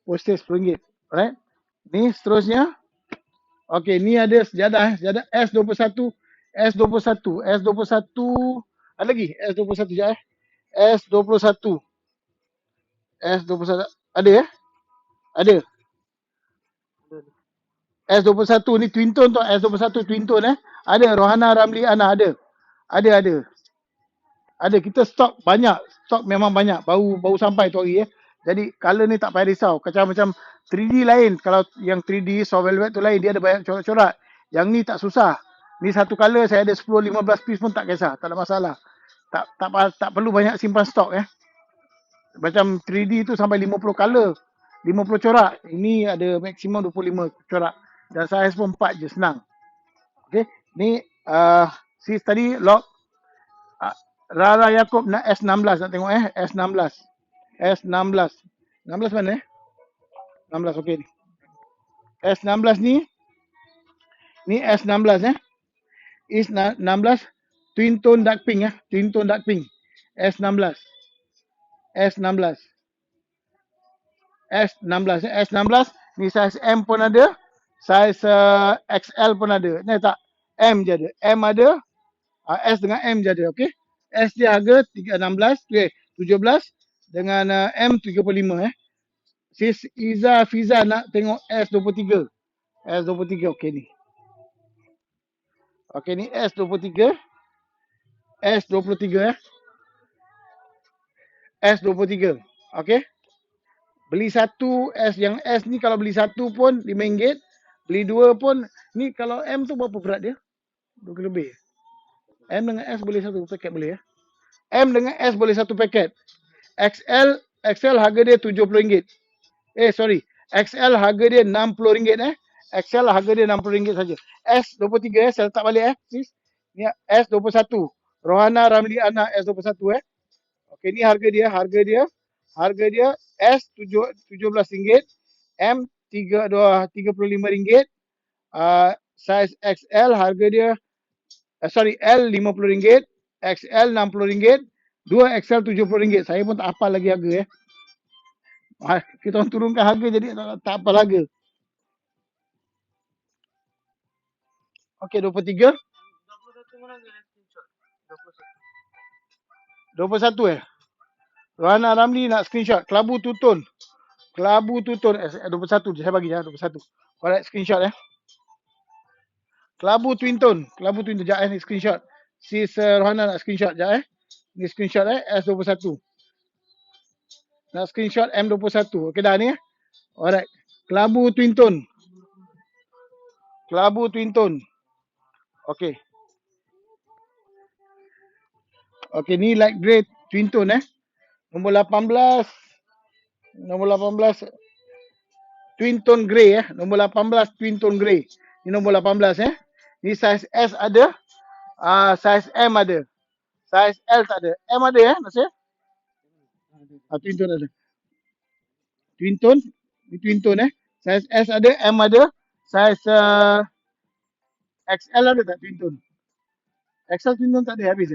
Postage RM10. Alright. Ni seterusnya. Okey, ni ada sejadah S21 S21. S21. Ada lagi? S21 sekejap S21. S21. Ada ya? Ada. S21 ni twin tone tu. S21 twin tone Ada. Rohana Ramli Ana ada. Ada. Ada, kita stok banyak. Stok memang banyak. Baru sampai tu hari Jadi color ni tak payah risau. Macam 3D lain. Kalau yang 3D soft velvet tu lain, dia ada banyak corak-corak. Yang ni tak susah. Ni satu color saya ada 10-15 piece pun tak kisah. Tak ada masalah. Tak perlu banyak simpan stok Macam 3D tu sampai 50 color. 50 corak. Ini ada maksimum 25 corak. Dan saiz pun 4 je, senang. Okay. Ni sis tadi lock. Rara Yaakob nak S16 nak tengok S16. S16. 16 mana 16 okey ni. S16 ni S16 Is 16 twin tone dark pink twin tone dark pink. S16. S16. S16 S16 ni saiz M pun ada, saiz XL pun ada. Ni tak M je ada. M ada, S dengan M je ada, okey. S dia harga 16, 17 dengan M 35 Sis Iza Fiza nak tengok S23. S23 okey ni. Okey ni S23. S23 S23. Okey. Beli satu yang S ni kalau beli satu pun RM5. Beli dua pun ni kalau M tu berapa berat dia? 2 kilo lebih. M dengan S boleh satu paket boleh M dengan S boleh satu paket. XL harga dia RM70. Sorry. XL harga dia RM60 XL harga dia RM60 saja. S23 saya letak balik sis. Ni S21. Rohana Ramli Ana S21 Okey ni harga dia S17 M RM35. Saiz XL harga dia L RM50, XL RM60, 2 XL RM70. Saya pun tak hafal lagi harga kita orang turunkan harga jadi tak hafal harga. Okey 23. 21 Rohana Ramli nak screenshot. Kelabu tutun 21 saya bagi 21. Alright, screenshot Kelabu twin tone sekejap ni screenshot. Sis Rohana nak screenshot sekejap Ni screenshot S21. Nak screenshot M21. Okey dah ni Alright. Kelabu twin tone. Okey. Okey ni light grey twin tone Nombor 18 twin tone grey Nombor 18 twin tone grey. Ni nombor 18 Ni saiz S ada. Saiz M ada. Saiz L tak ada. M ada Nasir? Twin tone ada. Twin tone. Ni twin tone Saiz S ada, M ada. Saiz XL ada tak twin tone? XL twin tone tak ada, habis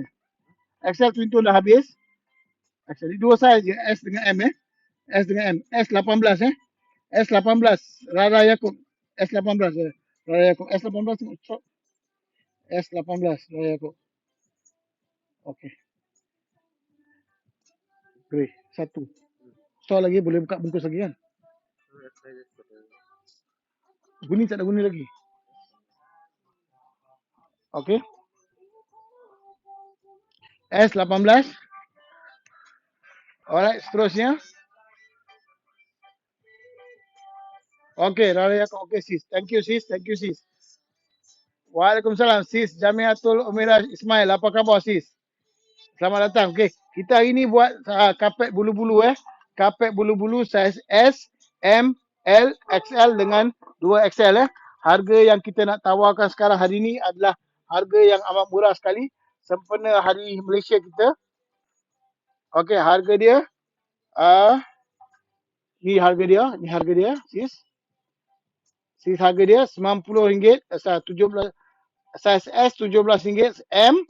XL twin tone dah habis. XL dua saiz je, S dengan M S dengan M. S18 S18 Rara Yaakob. S18 Rara Yaakob. S18 tengok shop. S18 Rara Yaakob. Okey. Grey satu. Store lagi boleh buka bungkus lagi kan? Guni tak ada guni lagi. Okey. S18. Alright, seterusnya. Okey, Rara Yaakob. Okey sis. Thank you sis. Waalaikumsalam sis Jamiatul Umirah Ismail. Apa khabar sis? Selamat datang. Okey, kita hari ni buat kapet bulu-bulu Kapet bulu-bulu saiz S, M, L, XL dengan 2 XL Harga yang kita nak tawarkan sekarang hari ni adalah harga yang amat murah sekali. Sempena Hari Malaysia kita. Okey, harga dia ni harga dia sis. Sis harga dia RM90, 17 saiz S RM17, M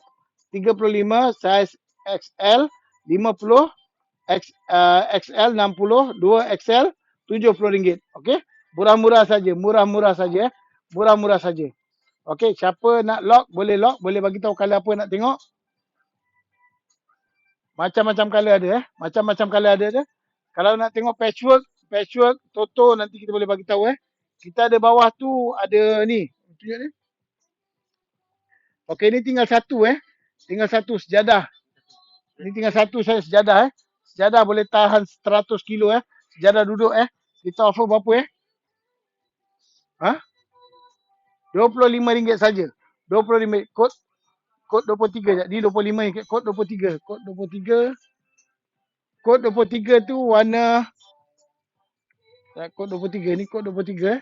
35, saiz XL 50, XL 60, 2 XL RM70. Okey. Murah-murah saja. Okey, siapa nak lock, boleh bagi tahu colour apa nak tengok. Macam-macam colour ada Macam-macam colour ada. Kalau nak tengok patchwork, toto nanti kita boleh bagi tahu Kita ada bawah tu ada ni. Tunjuk ni. Okey, ni tinggal satu Tinggal satu sejadah. Ni tinggal satu saya sejadah Sejadah boleh tahan 100 kilo Sejadah duduk Kita offer berapa Ha? RM25 saja. RM25. Kod 23 je. Ni RM25. Kod 23. Kod 23. Kod 23 tu warna kod 23 ni kod 23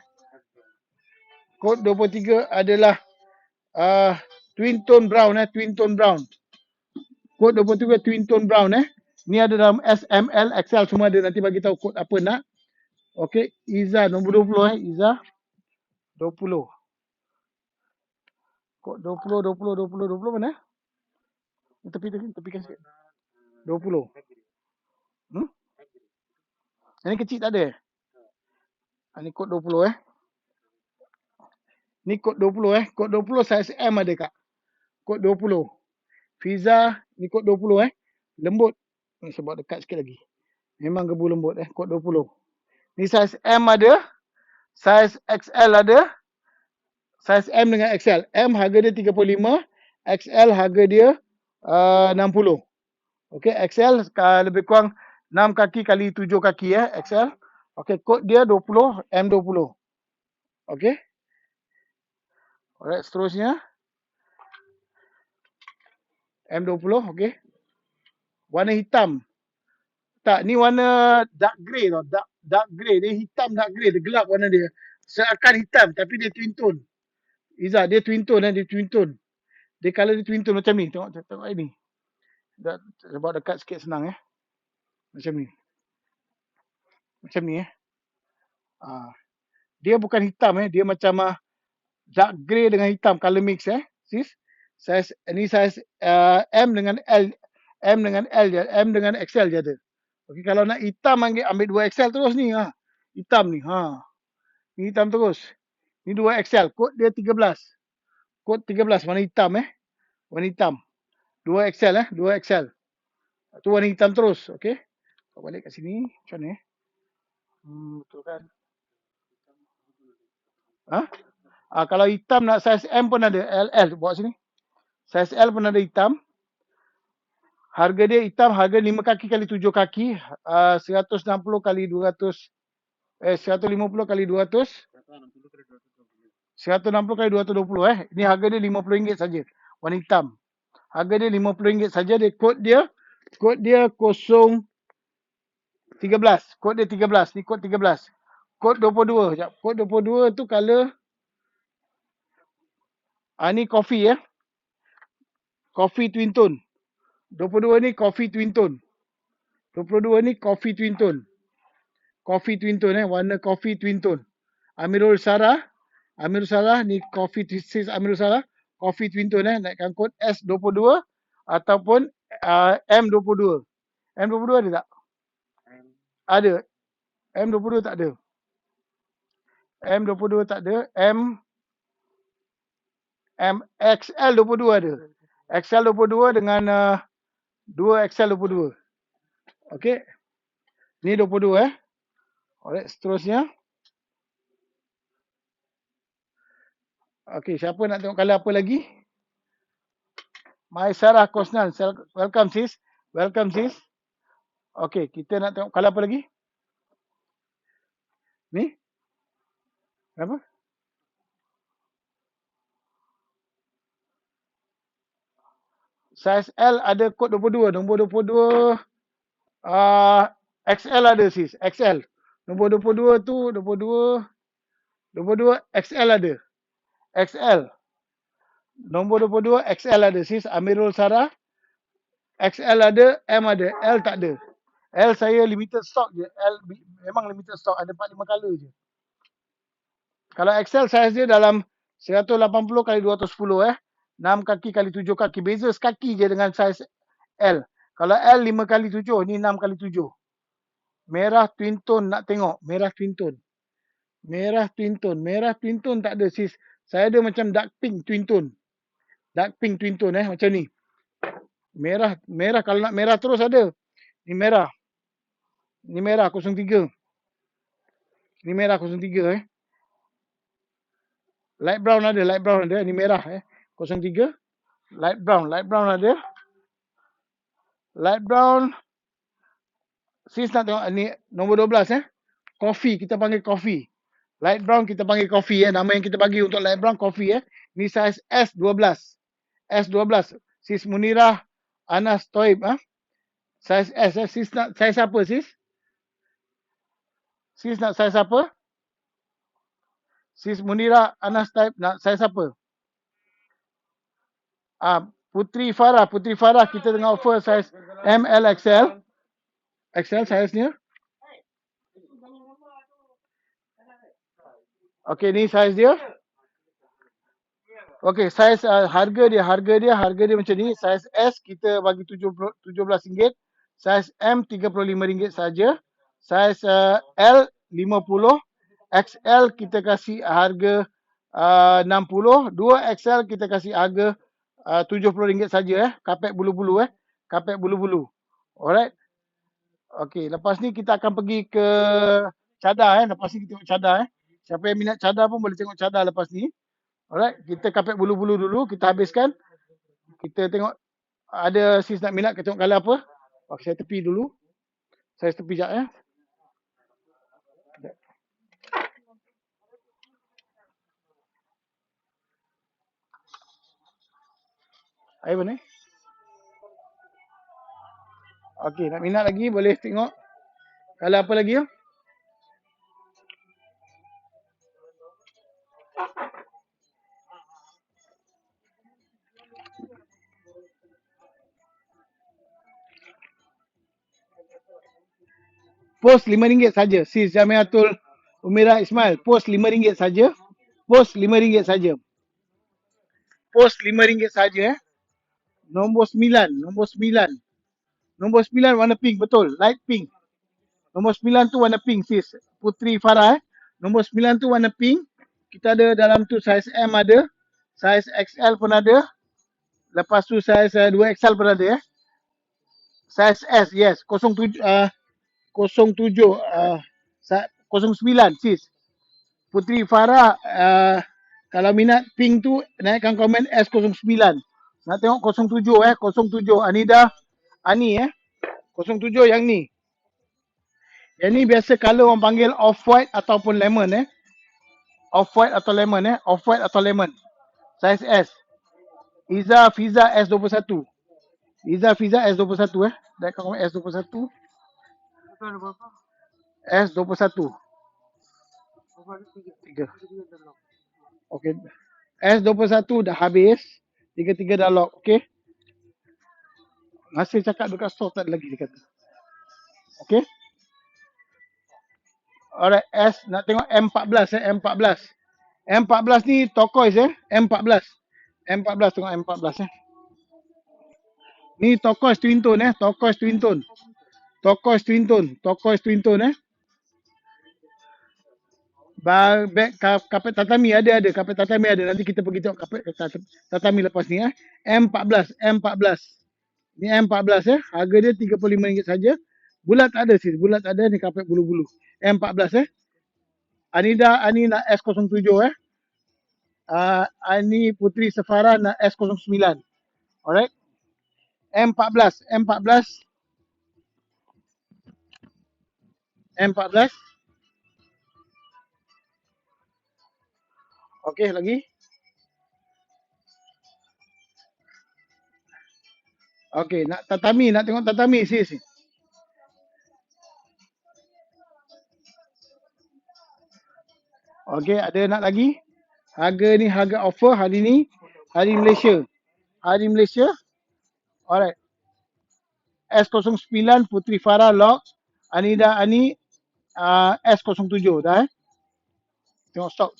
Kod 23 adalah twin tone brown twin tone brown. Kod 23 twin tone brown Ni ada dalam SML, XL semua ada. Nanti bagi tahu kod apa nak. Okey, Iza nombor 20 Iza 20. Kod 20 mana? Tepikan sikit. 20. Yang ni kecil tak ada. Ni kod 20 Ni kod 20 Kod 20 saiz M ada kak. Kod 20. Fiza ni kod 20 Lembut. Ni saya bawa dekat sikit lagi. Memang gebu lembut kod 20. Ni saiz M ada, saiz XL ada. Saiz M dengan XL. M harga dia 35, XL harga dia 60. Okey, XL lebih kurang 6 kaki kali 7 kaki XL. Okey, kod dia 20, M20. Okey. Alright, seterusnya M20, okey. Warna hitam. Tak, ni warna dark grey tau. Dark grey. Dia hitam dark grey. Dia gelap warna dia. Seakan hitam tapi dia twin tone. Iza, dia twin tone dia twin tone. Dia colour dia twin tone macam ni. Tengok ini. Sebab dekat sikit senang Macam ni. Macam ni Dia bukan hitam dia macam dark grey dengan hitam colour mix sis. Saiz ni saiz M dengan L. M dengan L je. M dengan XL je ada. Okey, kalau nak hitam ambil 2 XL terus ni Hitam ni Ni hitam terus. Ni 2 XL. Kod dia 13. Kod 13 warna hitam Warna hitam. 2 XL 2 XL. Tu warna hitam terus. Okey. Balik kat sini. Macam ni betul kan? Kalau hitam nak saiz M pun ada. LL bawa sini. Saiz L pun ada hitam. Harga dia hitam. Harga 5 kaki kali 7 kaki. 160 kali 200. 150 kali 200. 160 kali 220 Ini harga dia RM50 saja. Warna hitam. Harga dia RM50 saja. Kod dia 013. Kod dia 13. Ni kod 13. Kod 22. Sekejap. Kod 22 tu colour ni coffee Coffee twin tone. 22 ni coffee twin tone. 22 ni coffee twin tone. Coffee twin tone warna coffee twin tone. Amirul Sarah ni coffee sis Amirul Sarah. Coffee twin tone naikkan kod S22 ataupun M22. M22 ada tak? Ada. M22 tak ada. M22 tak ada. XL22 ada. XL22 dengan 2 XL22. Okey. Ni 22 Alright, seterusnya. Okey, siapa nak tengok colour apa lagi? Maisarah Kosnan. Welcome sis. Welcome sis. Okey, kita nak tengok colour apa lagi? Ni? Apa? Saiz L ada kod 22. Nombor 22. XL ada sis. XL. Nombor 22 tu 22 XL ada. XL. Nombor 22 XL ada sis. Amirul Sarah. XL ada, M ada, L tak ada. L saya limited stock je. L memang limited stock. Ada 4-5 colour je. Kalau XL saiz dia dalam 180 kali 210 6 kaki kali 7 kaki. Beza sekaki je dengan saiz L. Kalau L 5 kali 7, ni 6 kali 7. Merah twin tone nak tengok. Merah twin tone. Merah twin tone. Merah twin tone tak ada sis. Saya ada macam dark pink twin tone. Dark pink twin tone macam ni. Merah kalau nak merah terus ada. Ni merah. Ni merah 03. Ni merah 03 Light brown ada. Ni merah 03. Light brown ada. Light brown. Sis nak tengok ni nombor 12 Coffee, kita panggil coffee. Light brown kita panggil coffee Nama yang kita bagi untuk light brown coffee Ni saiz S12. S12. Sis Munirah Anas Toib Saiz S Sis nak saiz apa sis? Sis nak saiz apa? Sis Munirah Anas Toib nak saiz apa? Putri Farah kita tengah offer saiz ML XL. XL saiznya. Okey, ni saiz dia. Okey, saiz harga dia macam ni. Saiz S kita bagi RM17. Saiz M RM35 saja. Saiz L RM50. XL kita kasih harga RM60. 2XL kita kasih harga RM70 saja Kapet bulu-bulu Kapet bulu-bulu. Alright. Okey, lepas ni kita akan pergi ke cadar Lepas ni kita tengok cadar Siapa yang minat cadar pun boleh tengok cadar lepas ni. Alright, kita kapet bulu-bulu dulu, kita habiskan. Kita tengok ada sis nak minat kita tengok colour apa. Saya tepi dulu. Saya tepi sekejap Air mana? Okey, nak minat lagi boleh tengok colour apa lagi Post RM5 saja. Sis Jamiatul Umira Ismail, post RM5 saja. Post RM5 saja. Post RM5 saja Nombor 9 warna pink, betul. Light pink. Nombor 9 tu warna pink sis. Putri Farah Nombor 9 tu warna pink. Kita ada dalam tu saiz M ada. Saiz XL pun ada. Lepas tu saiz 2XL pun ada Saiz S, yes. 07 09 sis. Putri Farah kalau minat pink tu naikkan komen S09. Nak tengok 07 07 Anida Ani 07 yang ni. Yang ni biasa color orang panggil off white ataupun lemon Off white atau lemon Off white atau lemon. Saiz S. Iza Fiza S21. Iza Fiza S21 naikkan komen S21. S21. 3. Okey. S21 dah habis. 33 dah lock. Okey. Masih cakap dekat store tak ada lagi dia kata. Okey. Alright, S nak tengok M14 M14. M14 ni turquoise M14. M14 tengok M14 Ni turquoise twin tone turquoise twin tone. Turquoise twin tone, turquoise twin tone Bag kapet tatami ada kapet tatami ada. Nanti kita pergi tengok kapet tatami lepas ni M14. Ni M14 harga dia RM35 saja. Bulat ada sis, bulat ada ni kapet bulu-bulu. M14 Anida Ani nak S07 Ani Putri Safara nak S09. Alright. M14. Okey, lagi. Okey, nak tatami, nak tengok tatami sis. Okey, ada nak lagi? Harga ni harga offer hari ni. Hari Malaysia. Alright. S09 Putri Farah lock. Anida Ani S07 dah Tengok stok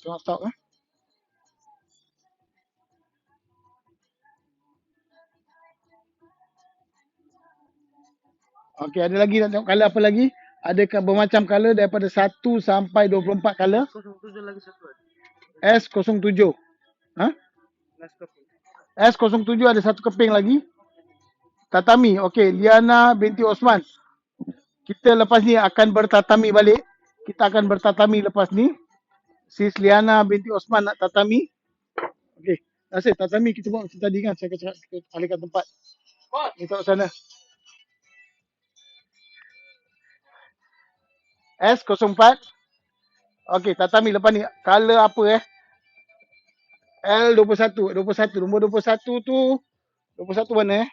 Okey, ada lagi nak tengok color apa lagi? Ada bermacam color daripada 1 sampai 24 color. S07. Ha? S07 ada satu keping lagi. Tatami. Okey, Liana binti Osman. Kita lepas ni akan bertatami balik. Kita akan bertatami lepas ni. Sis Liana binti Osman nak tatami. Okey. Nasib tatami kita buat macam tadi kan. Saya akan kita alihkan tempat. Kita kat sana. S04. Okey, tatami lepas ni. Color apa L21. 21. Nombor 21 tu. 21 mana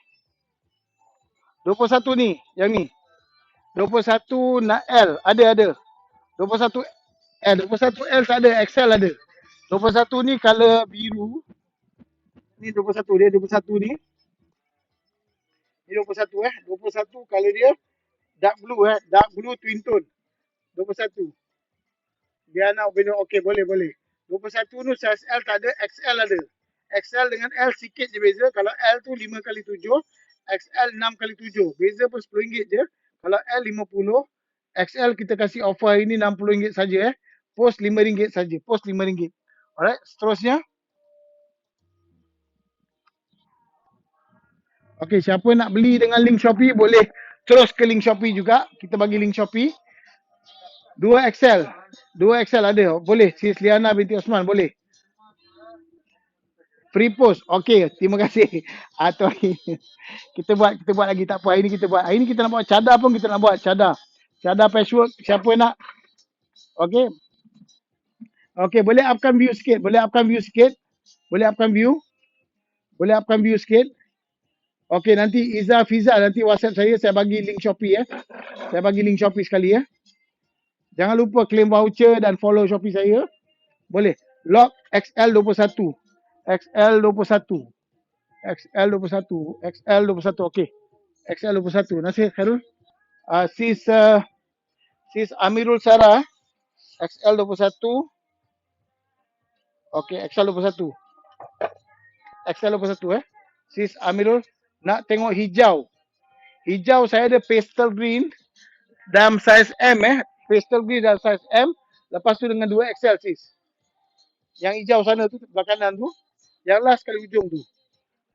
21 ni. Yang ni. 21 nak L. Ada. 21 L. 21 L tak ada. XL ada. 21 ni color biru. Ni 21 dia. 21 ni. Ni 21 21 color dia. Dark blue Dark blue twin tone. 21. Dia nak benda okey boleh. 21 tu size L tak ada. XL ada. XL dengan L sikit je beza. Kalau L tu 5x7. XL 6x7. Beza pun RM10 je. Kalau L 50. XL kita kasih offer hari ni RM60 saja Post RM5 saja. Post RM5. Alright, seterusnya. Okey, siapa nak beli dengan link Shopee boleh terus ke link Shopee juga. Kita bagi link Shopee. 2XL. 2XL ada. Boleh. Sis Liana binti Osman boleh. Free post. Okey, terima kasih. Atau kita buat lagi tak apa. Hari ni kita buat. Hari ni kita nak buat cadar pun kita nak buat cadar. Cadar patchwork. Siapa nak? Okey. Okey, boleh upkan view sikit. Boleh upkan view sikit. Okey, nanti Iza Fiza nanti WhatsApp saya bagi link Shopee Saya bagi link Shopee sekali Jangan lupa claim voucher dan follow Shopee saya. Boleh. Lock XL21. XL21. XL21. Okey. XL21. Nasib Khairul. Sis Amirul Sarah. XL21. Okey, XL21. XL21 Sis Amirul nak tengok hijau. Hijau saya ada pastel green dalam size M Pastel green dalam size M. Lepas tu dengan 2XL sis. Yang hijau sana tu sebelah kanan tu. Yang last kali ujung tu.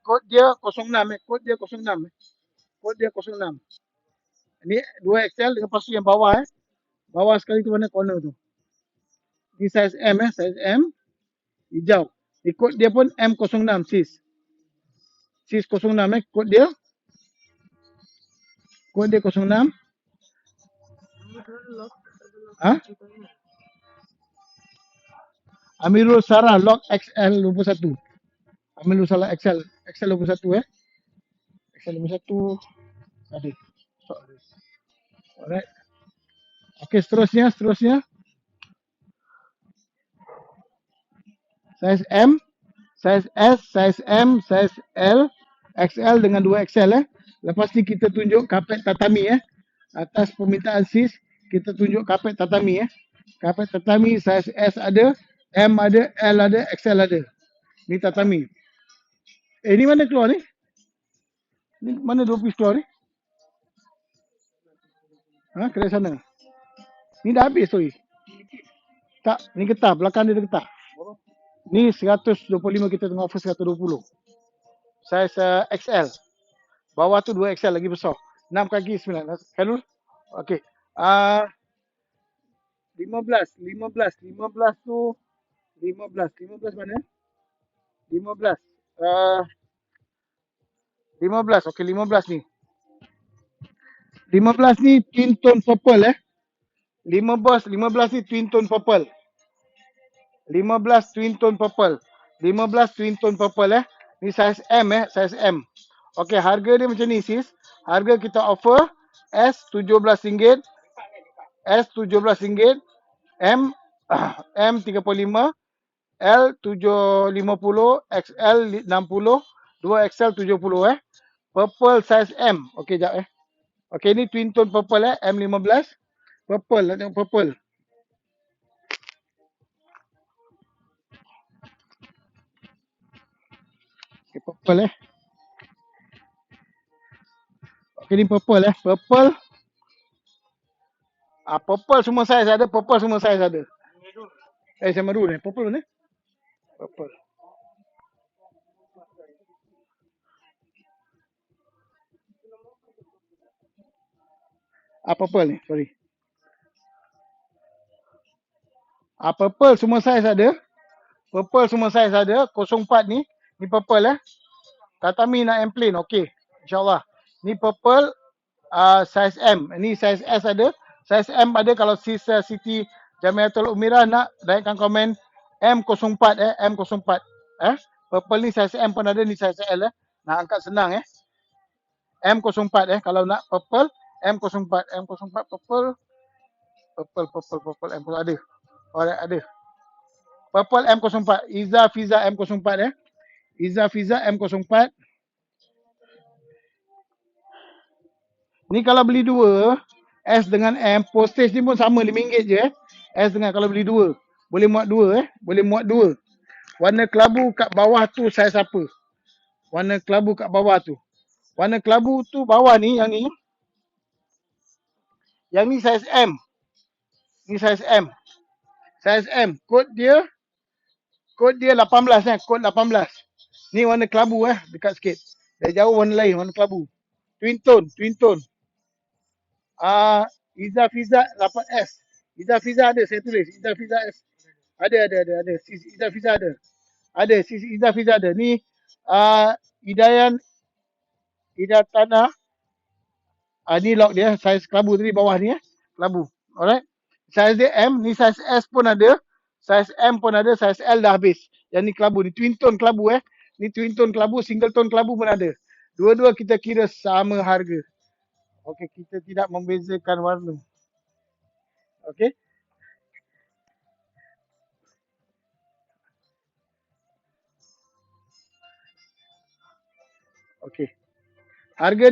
Kod dia 06 Kod dia 06 Kod dia 06. Ni 2XL lepas tu yang bawah Bawah sekali tu mana corner tu. Ni size M size M. Hijau. Ni kod dia pun M06 sis. Sis 06 kod dia. Kod dia 06. Amirul Sarah lock XL21. Amirul Sarah XL21 XL21 ada. Alright. Okey, seterusnya. Size M, size S, size M, size L, XL dengan 2XL Lepas ni kita tunjuk kapet tatami Atas permintaan sis, kita tunjuk kapet tatami Kapet tatami size S ada, M ada, L ada, XL ada. Ni tatami. Ni mana keluar ni? Ni mana 2 piece keluar ni? Kedai sana. Ni dah habis tu. Tak, ni getah. Belakang dia getah. Ni 125 kita tengah offer 120. Size XL. Bawah tu 2XL lagi besar. 6 kaki 9. Khairul? Okey. 15 tu 15 mana? 15. 15. Okey, 15 ni. 15 ni twin tone purple 15 ni twin tone purple. 15 twin tone purple. 15 twin tone purple Ni size M size M. Okey, harga dia macam ni sis. Harga kita offer S RM17, S RM17, M M35, L 750, XL 60, 2XL 70 Purple size M. Okey, jap Okey, ni twin tone purple M15. Purple, tengok purple. Okey, purple Okey, ni purple Purple. Purple semua saiz ada. Purple semua saiz ada. Sama dulu Purple mana? Purple. Purple ni, sorry. Purple semua saiz ada. Purple semua saiz ada. 04 ni. Ni purple Tatami nak yang plain. Okey. InsyaAllah. Ni purple saiz M. Ni saiz S ada. Saiz M ada. Kalau sis Siti Jamiatul Umirah nak naikkan komen M04 M04. Purple ni saiz M pun ada. Ni saiz L Nak angkat senang M04 kalau nak purple M04 M04 purple M04 ada. Alright, ada. Purple M04. Iza Fiza M04 Iza Fiza M04. Ni kalau beli dua S dengan M, postage ni pun sama RM5 je S dengan kalau beli dua. Boleh muat dua boleh muat dua. Warna kelabu kat bawah tu saiz apa? Warna kelabu kat bawah tu. Warna kelabu tu bawah ni yang ni. Yang ni saiz M. Ni saiz M. Saiz M. Kod dia 18 kod 18. Ni warna kelabu dekat sikit. Dari jauh warna lain, warna kelabu. Twin tone. Iza Fiza 8S. Iza Fiza ada, saya tulis. Iza Fiza S. Ada. Sis Iza Fiza ada. Ada, sis Iza Fiza ada. Ni Idatana. Ni lock dia, saiz kelabu tadi bawah ni kelabu. Alright. Saiz dia M, ni saiz S pun ada. Saiz M pun ada, saiz L dah habis. Yang ni kelabu, ni twin tone kelabu Ni twin tone kelabu, single tone kelabu pun ada. Dua-dua kita kira sama harga. Okey, kita tidak membezakan warna. Okey. Okey. Harga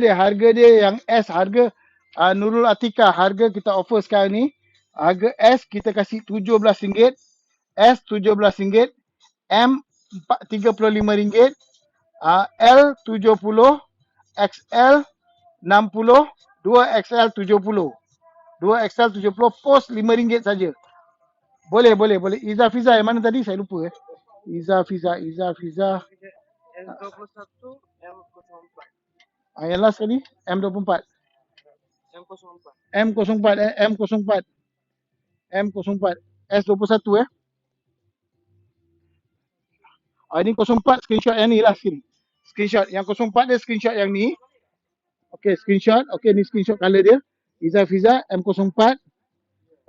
dia yang S, harga Nurul Atika, harga kita offer sekarang ni. Harga S kita kasih RM17. S RM17. M RM35. L 70, XL 60, 2XL 70. 2XL 70, post RM5 saja. Boleh. Iza Fiza yang mana tadi? Saya lupa Iza Fiza. M21, M04. Yang last kali M24. M04. M04. S21 Ini 04 screenshot yang ni lah sini. Screenshot yang 04 dia screenshot yang ni. Okey, screenshot. Okey, ni screenshot color dia. Iza Fiza M04.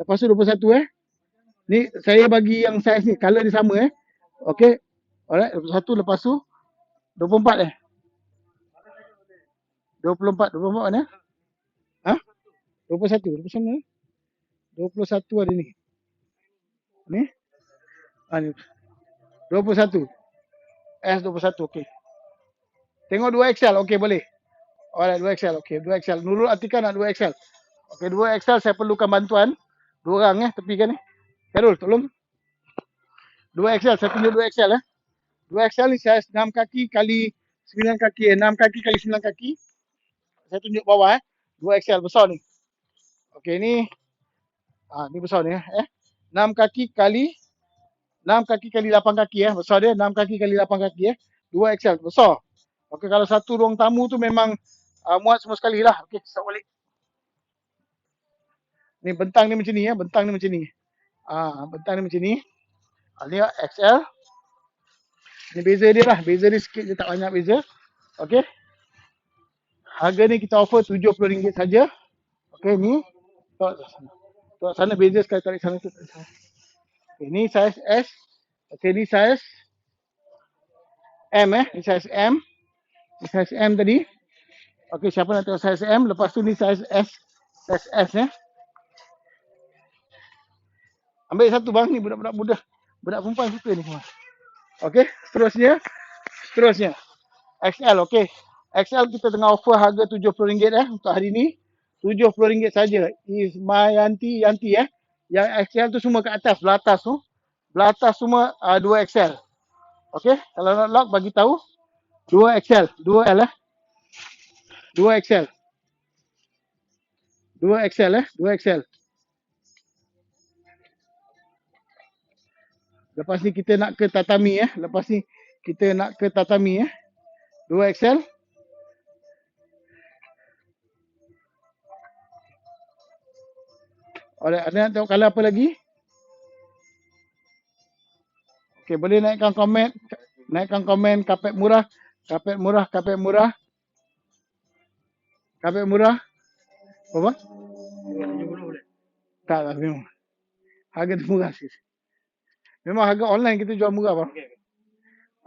Lepas tu 21 Ni saya bagi yang size ni, color dia sama Okey. Alright, 21 lepas tu 24 24 mana? 21 mana? 21 ada ni. Ni? Ni. 21. S21 okey. Tengok 2XL okey boleh. Alright 2XL okey 2XL. Nurul Atika nak 2XL. Okey 2XL saya perlukan bantuan. Dua orang tepi kan ni. Karul tolong. 2XL saya tunjuk 2XL 2XL ni saiz 6 kaki kali 9 kaki 6 kaki kali 9 kaki. Saya tunjuk bawah 2XL besar ni. Okey ni ni besar ni 6 kaki kali 8 kaki besar dia 6 kaki kali 8 kaki 2XL besar. Okey kalau satu ruang tamu tu memang muat semua sekali lah. Okey stop balik. Ni bentang ni macam ni bentang ni macam ni. Bentang ni macam ni. Ni XL. Ni beza dia lah. Beza dia sikit je tak banyak beza. Okey. Harga ni kita offer RM70 saja. Okey ni. Tengok sana beza sekali tarik sana tu. Okay, ni saiz S. Okey ni saiz M Ni saiz M. Ni saiz M tadi. Okey siapa nak tengok saiz M. Lepas tu ni saiz S. Saiz S Ambil satu bang ni budak-budak muda. Budak perempuan suka ni semua. Okey, seterusnya. XL okey. XL kita tengah offer harga RM70 untuk hari ni. RM70 saja. Ismayanti Yanti Yang XL tu semua kat atas, belah atas tu. Belah atas semua 2XL. Okey, kalau nak lock bagi tahu 2XL, 2L 2XL. 2XL. Lepas ni kita nak ke tatami 2XL. Alright, ada nak tengok color apa lagi? Okey, boleh naikkan komen. Naikkan komen kapet murah. Kapet murah, kapet murah. Kapet murah. Apa? 70 boleh. Tak lah, memang. Harga tu murah sis. Memang harga online kita jual murah bang.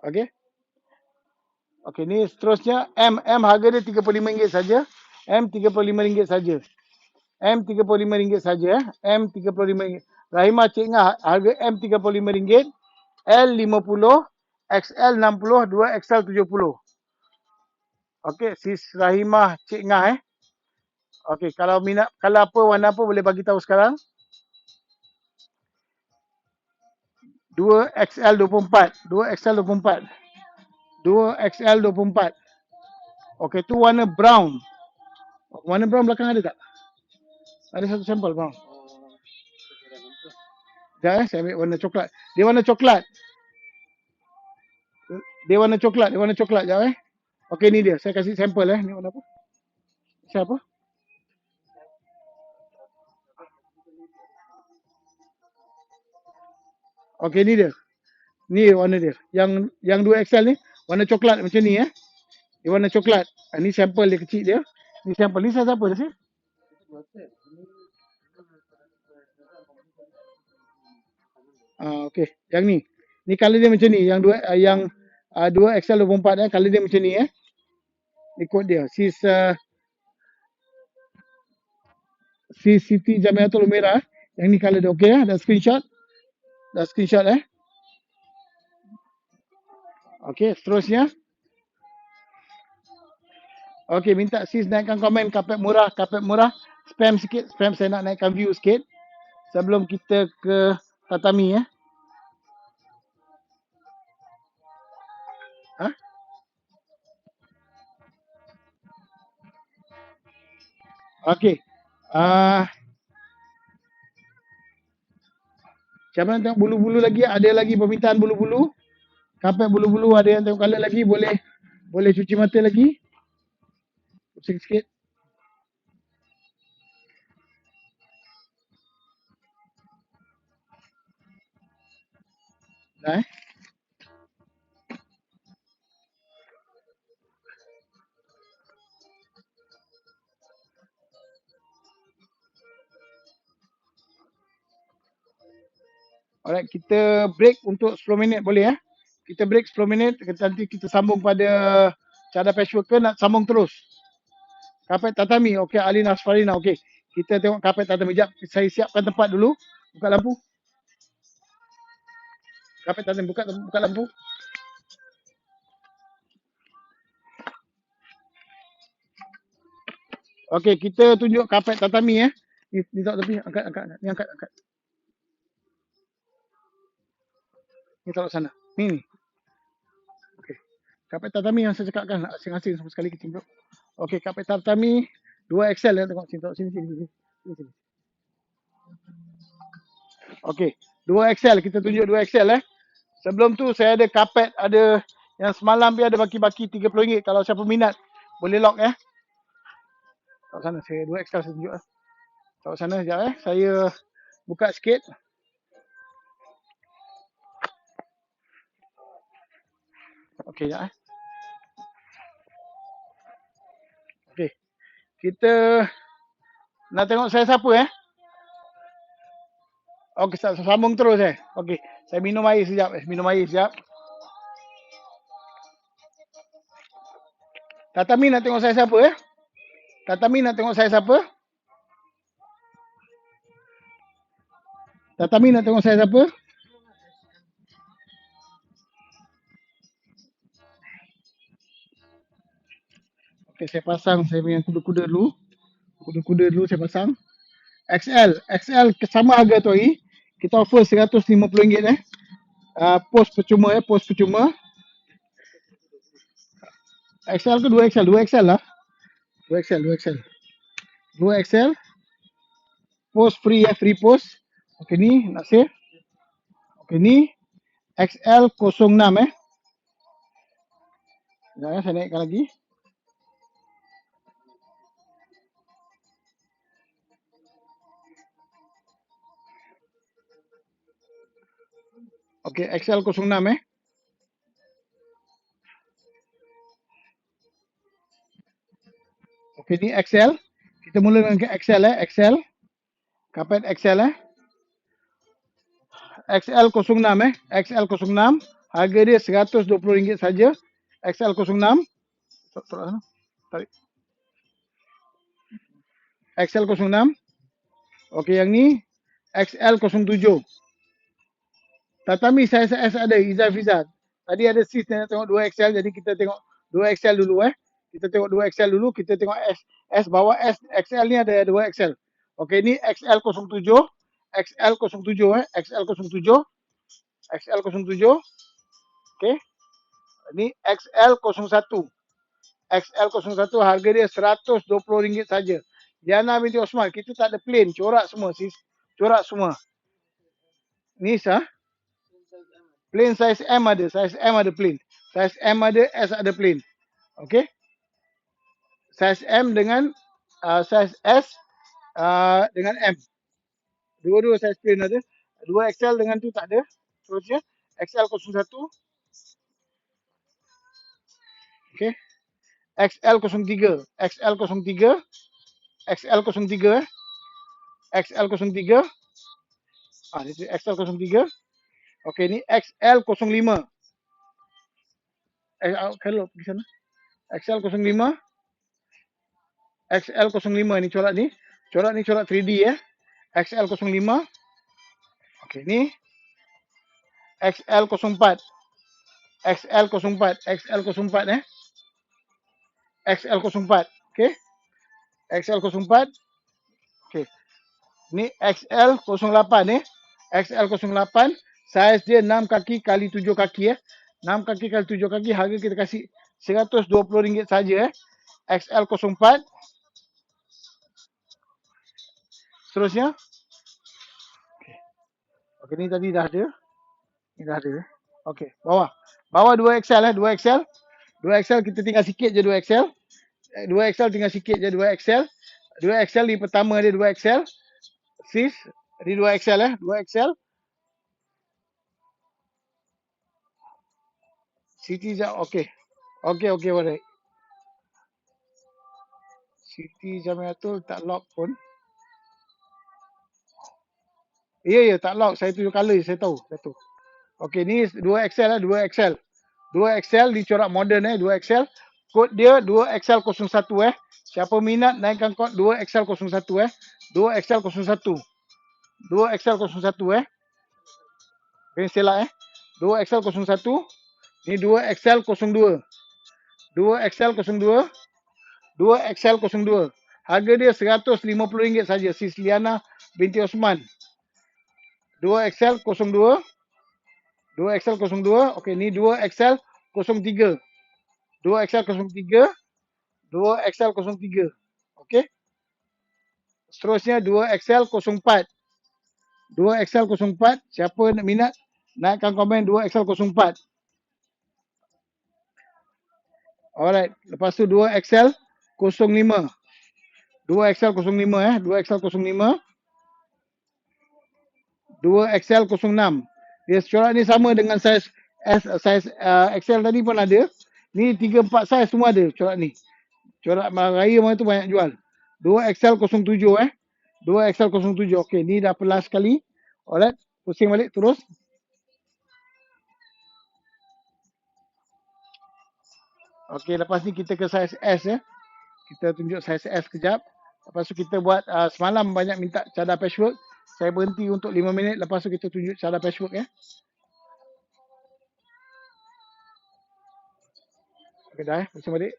Okey. Okey, ni seterusnya M harga dia RM35 saja. M RM35 saja. M RM35 saja M RM35. Rahimah Cik Ngah harga M RM35. L 50, XL 60, 2XL 70. Okey, sis Rahimah Cik Ngah Okey, kalau minat kalau apa warna apa boleh bagi tahu sekarang. 2XL 24. 2XL 24. 2XL 24. Okey, tu warna brown. Warna brown belakang ada tak? Ada satu sampel brown. Sekejap saya ambil warna coklat. Dia warna coklat. Dia warna coklat. Dia warna coklat. Sekejap Okey, ni dia. Saya kasih sampel Ni warna apa? Siapa? Okey, ni dia. Ni warna dia. Yang 2XL ni warna coklat macam ni Dia warna coklat. Ni sampel dia kecil dia. Ni sampel. Ni size apa sih? Okey. Yang ni. Ni color dia macam ni. Yang 2XL 24 color dia macam ni Ni kod dia. Sis Siti Jamiatul Merah. Yang ni color dia. Okey dah screenshot. Dah screenshot Okey, seterusnya. Okey, minta sis naikkan komen kapet murah, kapet murah. Spam sikit, spam saya nak naikkan view sikit. Sebelum kita ke tatami Ha? Okey. Siapa nak tengok bulu-bulu lagi? Ada lagi permintaan bulu-bulu? Kapet bulu-bulu ada yang tengok color lagi? Boleh cuci mata lagi? Pusing sikit. Dah Alright, kita break untuk 10 minit boleh Kita break 10 minit, nanti kita sambung pada cara patchwork ke nak sambung terus? Kapet tatami, okey Alina Asfarina, okey. Kita tengok kapet tatami. Sekejap, saya siapkan tempat dulu. Buka lampu. Kapet tatami, buka lampu. Okey, kita tunjuk kapet tatami Ni tak tepi, angkat. Ni angkat. Ni taruh sana. Ni. Okey. Kapet tatami yang saya cakapkan, nak asing-asing sama sekali kita tunjuk. Okey, kapet tatami 2XL tengok sini. Okey, 2XL kita tunjuk 2XL Sebelum tu saya ada kapet, ada yang semalam dia ada baki-baki RM30 kalau siapa minat boleh lock Taruh sana, saya 2XL saya tunjuk Taruh sana sekejap saya buka sikit. Okey, sekejap Okey. Kita nak tengok saya siapa Okey, sambung terus Okey, saya minum air sekejap. Tatami nak tengok saya siapa Tatami nak tengok saya siapa? Tatami nak tengok saya siapa? Okey, saya pasang saya punya kuda-kuda dulu. Kuda-kuda dulu saya pasang. XL sama harga tu hari. Kita offer RM150 Post percuma post percuma. XL ke 2XL? 2XL lah. 2XL. Post free free post. Okey ni nak save. Okey ni XL 06 Sekejap saya naikkan lagi. Okey, XL06 eh. Okey, ni XL. Kita mula dengan XL eh, XL. Kapet XL eh. XL06 eh, XL06. Harga dia RM120 saja. XL06. Tarik. XL06. Okey, yang ni XL07. Tatami saiz S ada, Izzat Fizat. Tadi ada sis yang nak tengok 2XL, jadi kita tengok 2XL dulu eh. Kita tengok 2XL dulu, kita tengok S. S bawah S, XL ni ada 2XL. Okey, ni XL07. XL07 eh, XL07. XL07. Okey. Ni XL01. XL01 harga dia RM120 saja. Diana binti Osman, kita tak ada plain, corak semua sis. Corak semua. Ni sah. Plain size M ada, size M ada plain. Size M ada, S ada plain. Okey. Size M dengan size S dengan M. Dua-dua size plain ada. 2XL dengan tu tak ada. Terusnya XL01. Okey. XL03. XL03. XL03 eh. XL03. Ni XL03. Okey, ni XL05. Kalau pergi sana. XL05. XL05 ni corak ni. Corak ni corak 3D eh. XL05. Okey, ni XL04. XL04. XL04 eh. XL04. Okey. XL04. Okey. Ni XL08 eh. XL08. Saiz dia 6 kaki kali 7 kaki eh. 6 kaki kali 7 kaki, harga kita kasih RM120 saja eh. XL04. Seterusnya. Okey, ni tadi dah ada. Ni dah ada eh. Okey, bawah. Bawah 2XL eh, 2XL. 2XL kita tinggal sikit je 2XL. 2XL tinggal sikit je 2XL. 2XL ni pertama dia 2XL. Sis, ni 2XL eh, 2XL. Siti jam okey. Okey, alright. Siti Jamiatul tak lock pun. Ya, tak lock. Saya tunjuk color je, saya tahu. Okey, ni 2XL lah, 2XL. 2XL dicorak moden eh, 2XL. Kod dia 2XL01 eh. Siapa minat naikkan kod 2XL01 eh. 2XL01. 2XL01 eh. Pensela eh. 2XL01. Ni 2XL02. 2XL02. 2XL02. Harga dia RM150 saja. Sis Liana binti Osman. 2XL02. 2XL02. Okey, ni 2XL03. 2XL03. 2XL03. Okey. Seterusnya 2XL04. 2XL04. Siapa nak minat, naikkan komen 2XL04. Alright. Lepas tu 2XL05. 2XL05 eh. 2XL05. 2XL06. Dia corak ni sama dengan saiz S, saiz XL tadi pun ada. Ni 3 4 saiz semua ada corak ni. Corak raya mana tu banyak jual. 2XL07 eh. 2XL07. Okey, ni dah pelas sekali. Alright, pusing balik terus. Okey, lepas ni kita ke saiz S ya. Kita tunjuk saiz S kejap. Lepas tu kita buat semalam banyak minta cadar patchwork. Saya berhenti untuk 5 minit. Lepas tu kita tunjuk cadar patchwork ya. Okey dah pusing balik.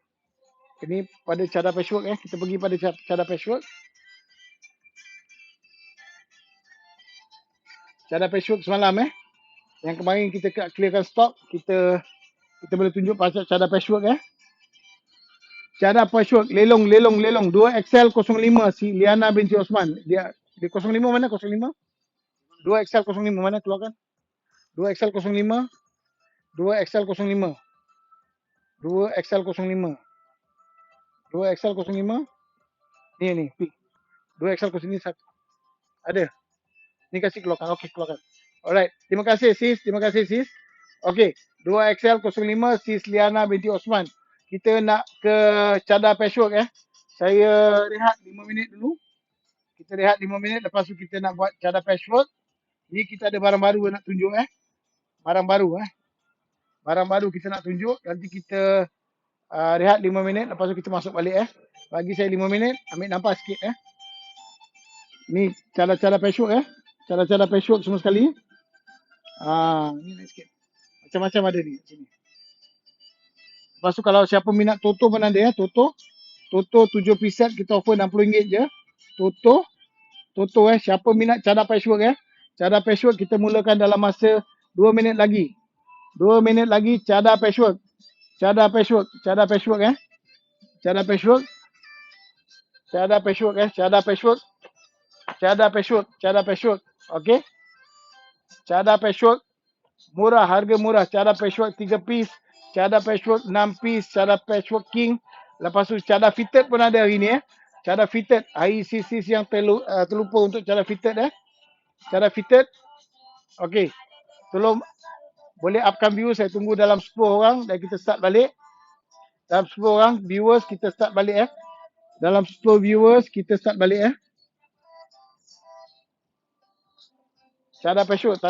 Ini pada cadar patchwork ya. Kita pergi pada cadar patchwork. Cadar patchwork semalam Yang kemarin kita clearkan stok, kita boleh tunjuk pasal cadar patchwork Cadar patchwork lelong 2XL05 si Liana binti Osman. Dia 05 mana 05? 2XL05 mana keluarkan? 2XL05. 2XL05. 2XL05. 2XL05. Ni. 2XL05 satu. Ada. Ni kasih keluarkan. Okey, keluarkan. Alright. Terima kasih sis. Terima kasih sis. Okey. 2XL05 sis Liana binti Osman. Kita nak ke cadar patchwork Saya rehat 5 minit dulu. Kita rehat 5 minit. Lepas tu kita nak buat cadar patchwork. Ni kita ada barang baru nak tunjuk Barang baru Barang baru kita nak tunjuk. Nanti kita rehat 5 minit. Lepas tu kita masuk balik Bagi saya 5 minit. Ambil nampak sikit Ni cadar-cadar patchwork Cadar-cadar patchwork semua sekali. Ni naik sikit. Macam-macam ada ni sini. Lepas tu kalau siapa minat Toto pun ada Toto. Toto 7 piece set kita offer RM60 je. Toto siapa minat cadar patchwork Cadar patchwork kita mulakan dalam masa 2 minit lagi. 2 minit lagi cadar patchwork. Cadar patchwork. Cadar patchwork Cadar patchwork. Cadar patchwork Cadar patchwork. Cadar patchwork. Cadar patchwork. Okey. Cadar patchwork. Murah, harga murah. Cadar patchwork 3 piece. Cadar patchwork 6 piece. Cadar patchwork king. Lepas tu cadar fitted pun ada hari ni Cadar fitted. Hari sis yang terlupa untuk cadar fitted Cadar fitted. Okey. Tolong boleh upkan views. Saya tunggu dalam 10 orang dan kita start balik. Dalam 10 orang viewers kita start balik Dalam 10 viewers kita start balik Cadar patchwork.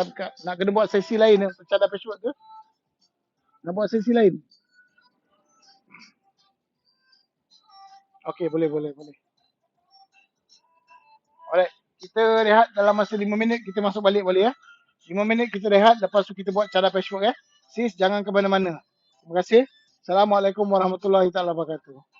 Nak kena buat sesi lain untuk cadar patchwork ke? Nak buat sesi lain? Okey, boleh. Alright. Kita rehat dalam masa 5 minit. Kita masuk balik boleh 5 minit kita rehat. Lepas tu kita buat cadar patchwork Sis, jangan ke mana-mana. Terima kasih. Assalamualaikum warahmatullahi wabarakatuh.